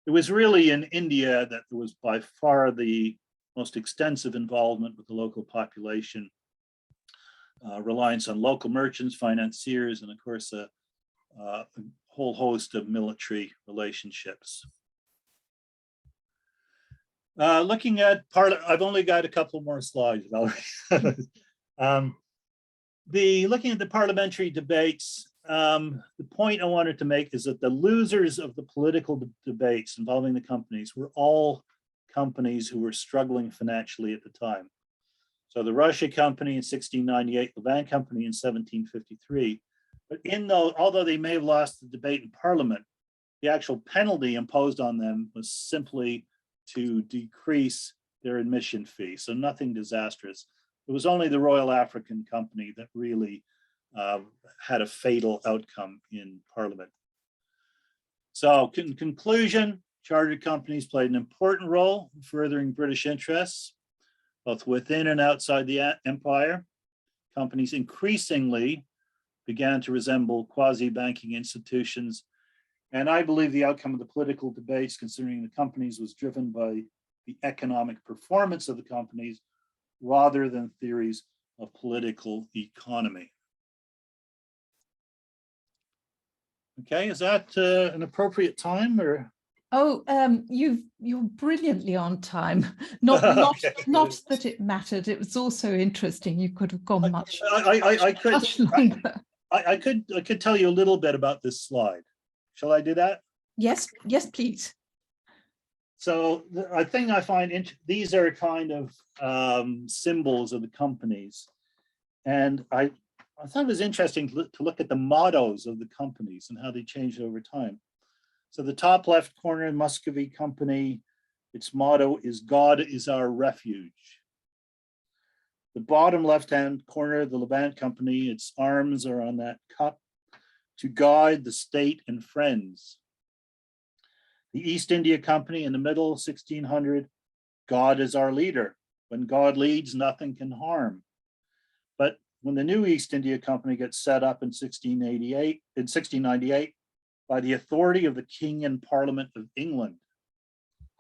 It was really in India that there was by far the most extensive involvement with the local population, reliance on local merchants, financiers, and of course, a whole host of military relationships. Looking at I've only got a couple more slides, Valerie. Looking at the parliamentary debates, the point I wanted to make is that the losers of the political debates involving the companies were all companies who were struggling financially at the time. So the Russia Company in 1698, Levant Company in 1753. But although they may have lost the debate in Parliament, the actual penalty imposed on them was simply to decrease their admission fee. So nothing disastrous. It was only the Royal African Company that really had a fatal outcome in Parliament. So in conclusion, chartered companies played an important role in furthering British interests, both within and outside the empire. Companies increasingly began to resemble quasi-banking institutions. And I believe the outcome of the political debates concerning the companies was driven by the economic performance of the companies rather than theories of political economy. Okay, is that an appropriate time or? Oh, you're brilliantly on time. Not Okay. not that it mattered. It was also interesting. You could have gone much longer. I could tell you a little bit about this slide. Shall I do that? Yes, please. So I think I find these are kind of symbols of the companies, and I thought it was interesting to look at the mottos of the companies and how they changed over time. So the top left corner, Muscovy Company, its motto is "God is our refuge." The bottom left-hand corner, the Levant Company, its arms are on that cup, "To guide the state and friends." The East India Company in the middle, 1600, "God is our leader. When God leads, nothing can harm." But when the new East India Company gets set up in 1698, by the authority of the King and Parliament of England.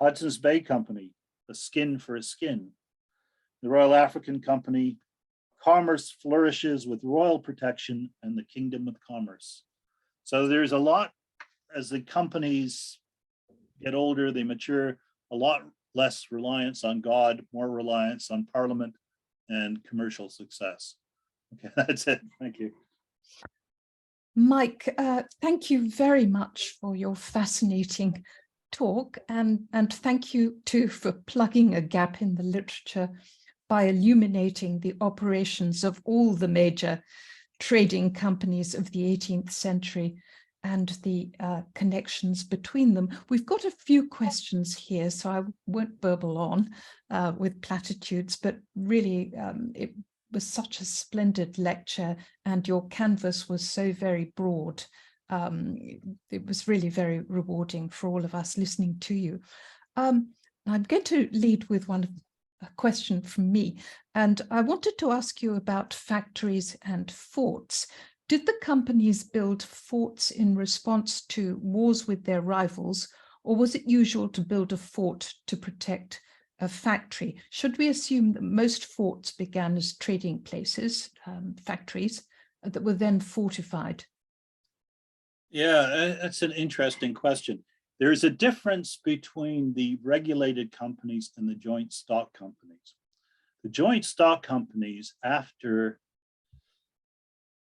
Hudson's Bay Company, "a skin for a skin." The Royal African Company, "Commerce flourishes with royal protection and the kingdom of commerce." So there's a lot, as the companies get older, they mature, a lot less reliance on God, more reliance on Parliament and commercial success. Okay, that's it. Thank you. Mike, thank you very much for your fascinating talk, and thank you too for plugging a gap in the literature by illuminating the operations of all the major trading companies of the 18th century and the connections between them. We've got a few questions here, so I won't burble on with platitudes, but really it was such a splendid lecture and your canvas was so very broad. It was really very rewarding for all of us listening to you. I'm going to lead with a question from me, and I wanted to ask you about factories and forts. Did the companies build forts in response to wars with their rivals, or was it usual to build a fort to protect a factory? Should we assume that most forts began as trading places, factories, that were then fortified? Yeah, that's an interesting question. There's a difference between the regulated companies and the joint stock companies. The joint stock companies, after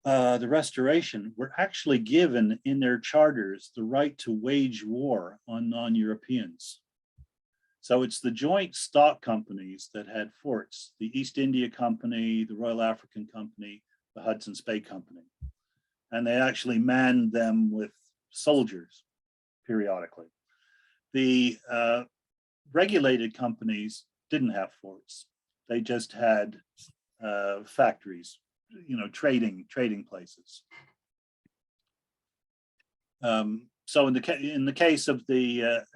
the Restoration, were actually given in their charters the right to wage war on non-Europeans. So it's the joint stock companies that had forts, the East India Company, the Royal African Company, the Hudson's Bay Company. And they actually manned them with soldiers periodically. The regulated companies didn't have forts. They just had factories, trading places. So in the case of the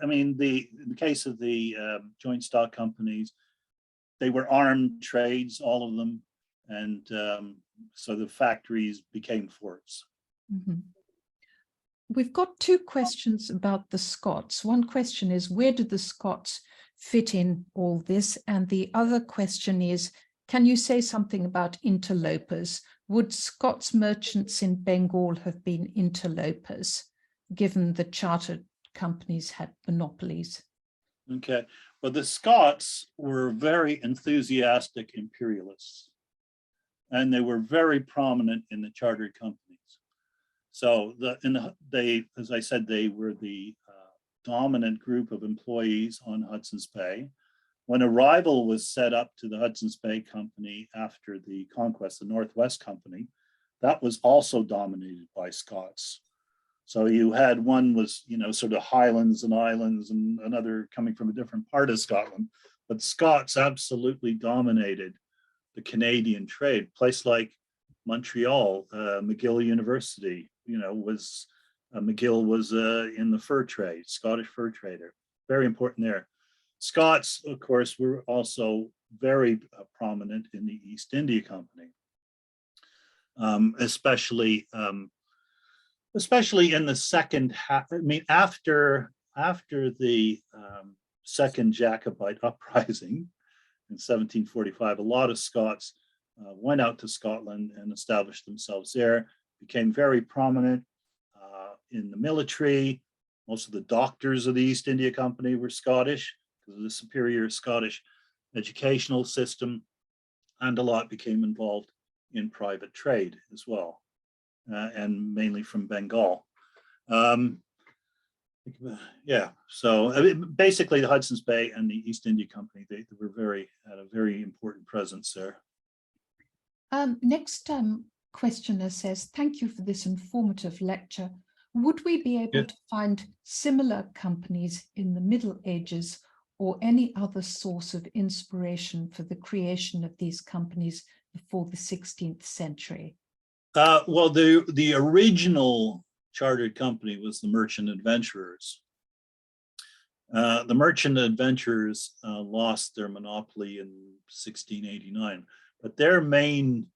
joint stock companies, they were armed trades, all of them, and so the factories became forts. Mm-hmm. We've got two questions about the Scots. One question is, where did the Scots fit in all this? And the other question is, can you say something about interlopers? Would Scots merchants in Bengal have been interlopers, given the chartered companies had monopolies? Okay, well, the Scots were very enthusiastic imperialists, and they were very prominent in the chartered companies. So as I said, they were the dominant group of employees on Hudson's Bay. When a rival was set up to the Hudson's Bay Company after the conquest, the Northwest Company, that was also dominated by Scots. So you had one was, sort of Highlands and Islands, and another coming from a different part of Scotland. But Scots absolutely dominated the Canadian trade. Place like Montreal, McGill University, McGill was in the fur trade, Scottish fur trader, very important there. Scots, of course, were also very prominent in the East India Company, especially in the second half. I mean, after the second Jacobite uprising in 1745, a lot of Scots went out to Scotland and established themselves there, became very prominent in the military. Most of the doctors of the East India Company were Scottish because of the superior Scottish educational system, and a lot became involved in private trade as well, and mainly from Bengal. So basically the Hudson's Bay and the East India Company, they had a very important presence there. Next questioner says, thank you for this informative lecture. Would we be able to find similar companies in the Middle Ages or any other source of inspiration for the creation of these companies before the 16th century? Well, the original chartered company was the Merchant Adventurers. The Merchant Adventurers lost their monopoly in 1689, but their main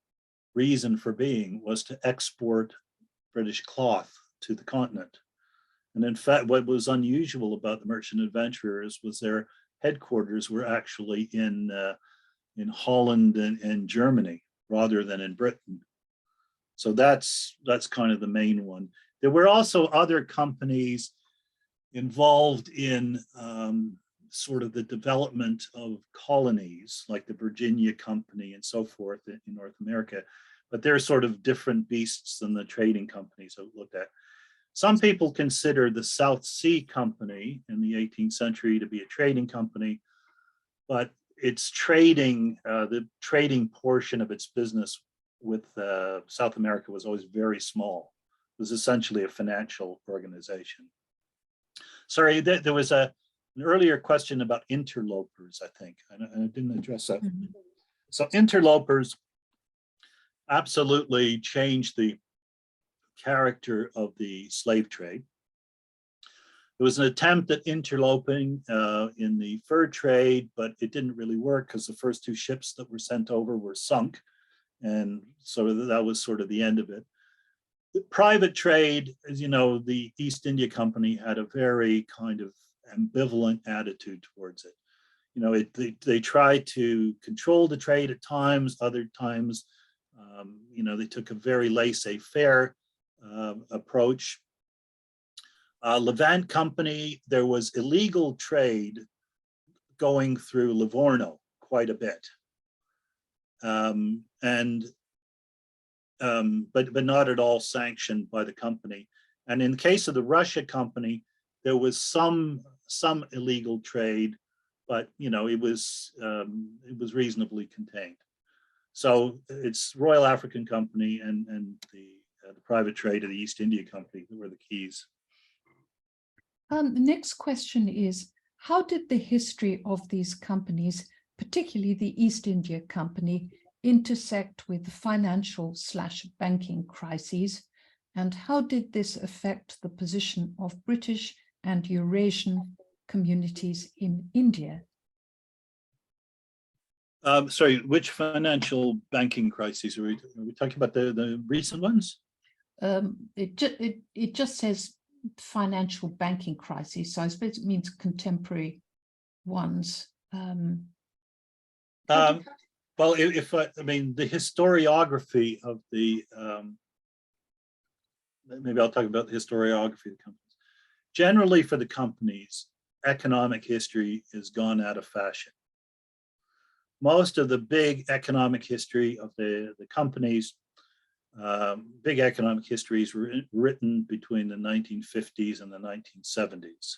reason for being was to export British cloth to the continent. And in fact, what was unusual about the Merchant Adventurers was their headquarters were actually in Holland and Germany rather than in Britain. So that's kind of the main one. There were also other companies involved in sort of the development of colonies, like the Virginia Company and so forth in North America, but they're sort of different beasts than the trading companies I've looked at. Some people consider the South Sea Company in the 18th century to be a trading company, but its trading, the trading portion of its business with South America was always very small. It was essentially a financial organization. Sorry, there was an earlier question about interlopers, I think, and I didn't address that. Mm-hmm. So interlopers absolutely changed the character of the slave trade. There was an attempt at interloping in the fur trade, but it didn't really work because the first two ships that were sent over were sunk. And so that was sort of the end of it. The private trade, as you know, the East India Company had a very kind of ambivalent attitude towards it. You know, they tried to control the trade at times, other times, you know, they took a very laissez-faire approach. Levant Company, there was illegal trade going through Livorno quite a bit. But not at all sanctioned by the company. And in the case of the Russia Company, there was some illegal trade, but you know it was reasonably contained. So it's Royal African Company and the private trade of the East India Company that were the keys. The next question is, how did the history of these companies, particularly the East India Company, intersect with the financial/banking crises, and how did this affect the position of British and Eurasian communities in India? Sorry, which financial banking crises are we talking about? The recent ones? It just says financial banking crises, so I suppose it means contemporary ones. Well, I mean, the historiography of the, maybe I'll talk about the historiography of the companies. Generally for the companies, economic history has gone out of fashion. Most of the big economic history of the companies, big economic histories were written between the 1950s and the 1970s.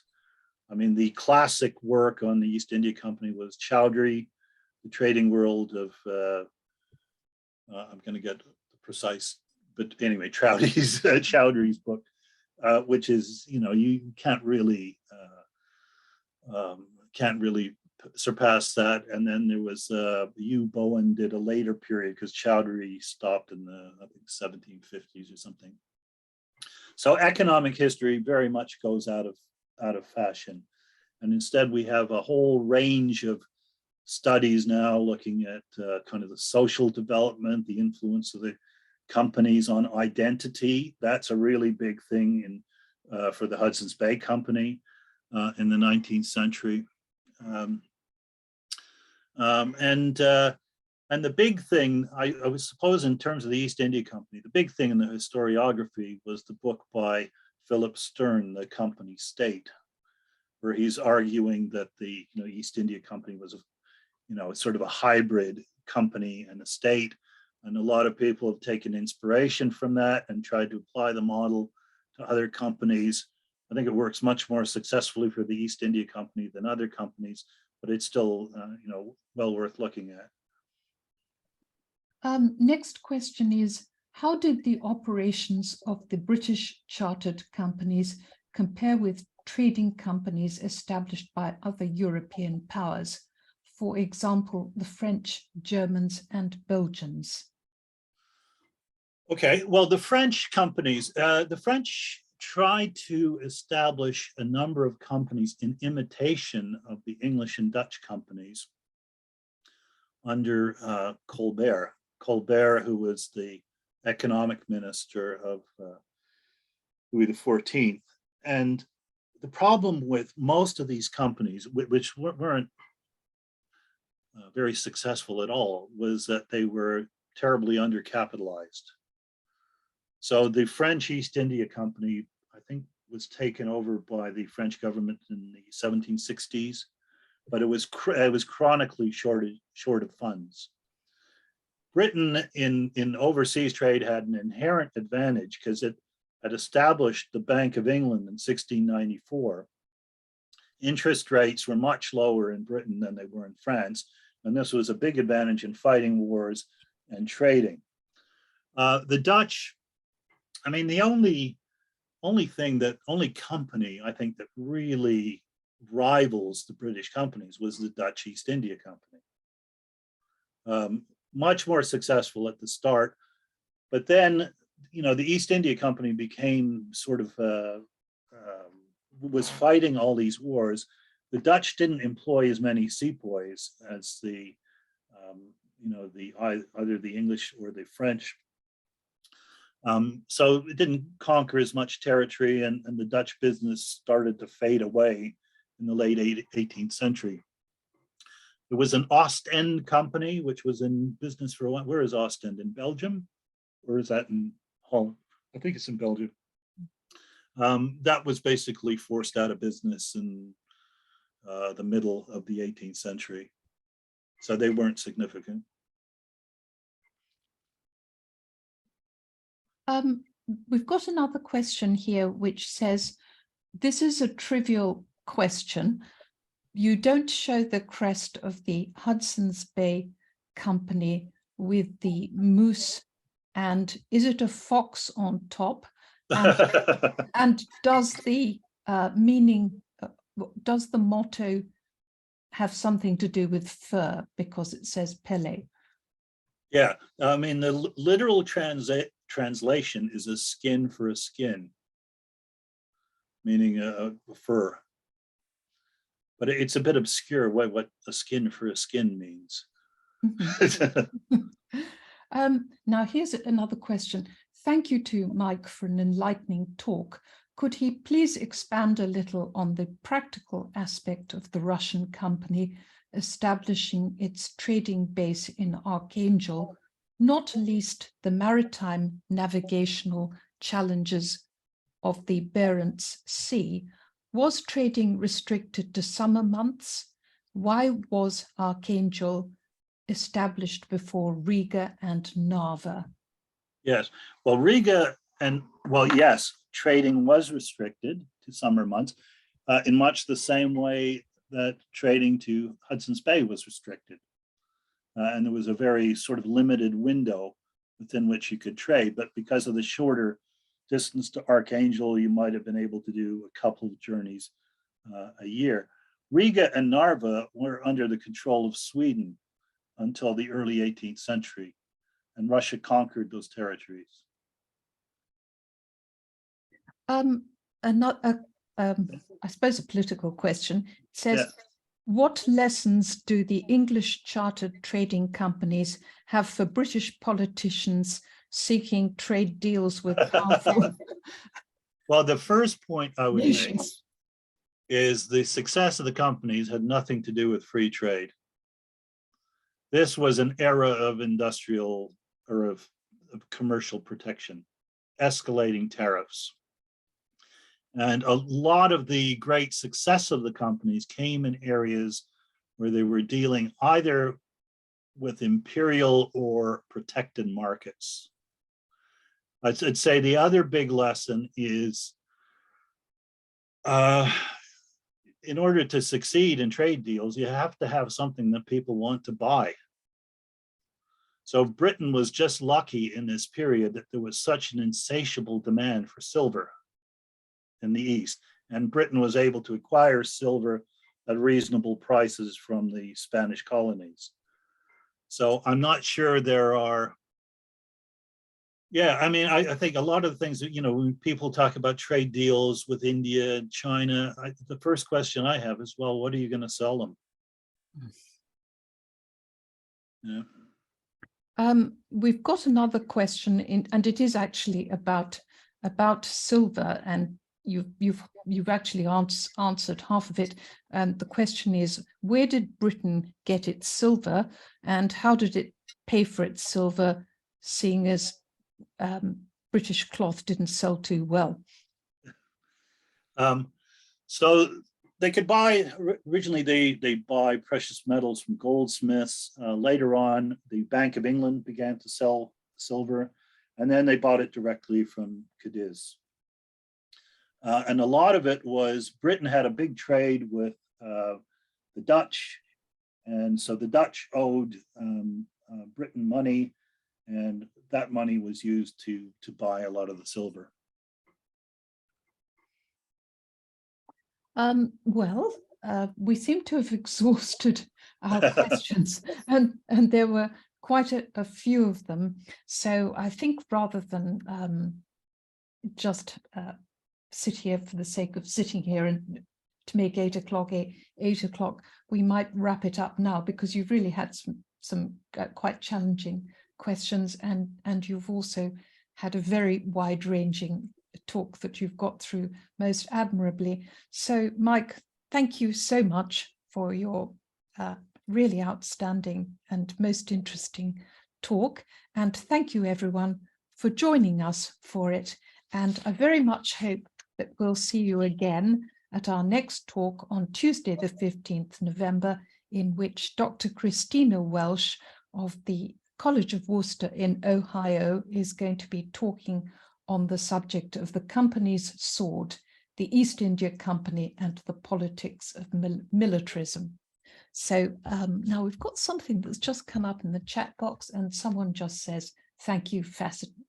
I mean, the classic work on the East India Company was Chowdhury, The Trading World of, I'm going to get the precise, but anyway, Chowdhury's book, which is, you know, you can't really surpass that. And then there was Hugh Bowen did a later period because Chowdhury stopped in the, I think, 1750s or something. So economic history very much goes out of fashion. And instead we have a whole range of studies now looking at kind of the social development, the influence of the companies on identity. That's a really big thing in for the Hudson's Bay Company in the 19th century. And the big thing, I would suppose in terms of the East India Company, the big thing in the historiography was the book by Philip Stern, The Company State, where he's arguing that the East India Company was sort of a hybrid company and a state. And a lot of people have taken inspiration from that and tried to apply the model to other companies. I think it works much more successfully for the East India Company than other companies, but it's still well worth looking at. Next question is, how did the operations of the British chartered companies compare with trading companies established by other European powers? For example, the French, Germans, and Belgians. Okay, well, the French companies, the French tried to establish a number of companies in imitation of the English and Dutch companies under Colbert. Colbert, who was the economic minister of Louis XIV. And the problem with most of these companies, which weren't very successful at all, was that they were terribly undercapitalized. So the French East India Company, I think, was taken over by the French government in the 1760s, but it was chronically short of funds. Britain in overseas trade had an inherent advantage because it had established the Bank of England in 1694. Interest rates were much lower in Britain than they were in France, and this was a big advantage in fighting wars and trading. The Dutch, I mean, the only company I think that really rivals the British companies was the Dutch East India Company. Much more successful at the start, but then, the East India Company became sort of, was fighting all these wars. The Dutch didn't employ as many sepoys as either the English or the French. So it didn't conquer as much territory, and the Dutch business started to fade away in the late 18th century. There was an Ostend company, which was in business for a while. Where is Ostend? In Belgium? Or is that in Holland? I think it's in Belgium. That was basically forced out of business in the middle of the 18th century. So they weren't significant. We've got another question here which says, this is a trivial question. You don't show the crest of the Hudson's Bay Company with the moose, and is it a fox on top? And does the does the motto have something to do with fur because it says Pele? Yeah, I mean, the literal translation is a skin for a skin, meaning a fur. But it's a bit obscure what a skin for a skin means. Now, here's another question. Thank you to Mike for an enlightening talk. Could he please expand a little on the practical aspect of the Russian company establishing its trading base in Archangel, not least the maritime navigational challenges of the Barents Sea? Was trading restricted to summer months? Why was Archangel established before Riga and Narva? Yes, well, Riga and, well, yes, trading was restricted to summer months. in much the same way that trading to Hudson's Bay was restricted. And there was a very sort of limited window within which you could trade, but because of the shorter distance to Archangel, you might have been able to do a couple of journeys a year. Riga and Narva were under the control of Sweden until the early 18th century, and Russia conquered those territories. I suppose a political question. It says, Yeah. what lessons do the English chartered trading companies have for British politicians seeking trade deals with powerful Well, the first point I would make nations? is the success of the companies had nothing to do with free trade. This was an era of industrial or of commercial protection, escalating tariffs. And a lot of the great success of the companies came in areas where they were dealing either with imperial or protected markets. I'd say the other big lesson is in order to succeed in trade deals, you have to have something that people want to buy. So Britain was just lucky in this period that there was such an insatiable demand for silver in the East. And Britain was able to acquire silver at reasonable prices from the Spanish colonies. So I'm not sure there are, yeah, I mean, I think a lot of the things that, you know, when people talk about trade deals with India and China, the first question I have is, well, what are you going to sell them? Yeah. We've got another question and it is actually about silver, and you've actually answered half of it. And the question is, where did Britain get its silver, and how did it pay for its silver, seeing as British cloth didn't sell too well? So they could buy, originally they buy precious metals from goldsmiths. Later on, the Bank of England began to sell silver, and then they bought it directly from Cadiz. And a lot of it was Britain had a big trade with the Dutch. And so the Dutch owed Britain money, and that money was used to buy a lot of the silver. We seem to have exhausted our questions, and there were quite a few of them. So I think rather than just sit here for the sake of sitting here and to make 8 o'clock, we might wrap it up now, because you've really had some quite challenging questions, and you've also had a very wide-ranging talk that you've got through most admirably. So Mike, thank you so much for your really outstanding and most interesting talk, and thank you everyone for joining us for it. And I very much hope that we'll see you again at our next talk on Tuesday the 15th November, in which Dr. Christina Welsh of the College of Worcester in Ohio is going to be talking on the subject of the company's sword, the East India Company and the politics of militarism. So now we've got something that's just come up in the chat box, and someone just says, thank you,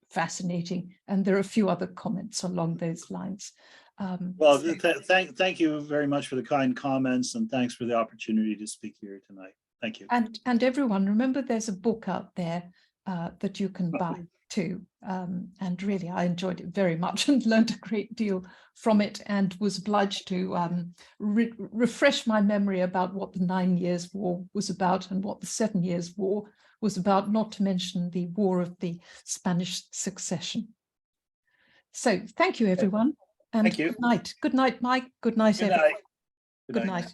fascinating. And there are a few other comments along those lines. Well, thank you very much for the kind comments, and thanks for the opportunity to speak here tonight. Thank you. And everyone, remember there's a book out there that you can buy too. And really, I enjoyed it very much and learned a great deal from it, and was obliged to refresh my memory about what the 9 Years' War was about and what the 7 Years' War was about, not to mention the War of the Spanish Succession. So thank you, everyone. And Thank you. Good night. Good night, Mike. Good night, everyone. Good night.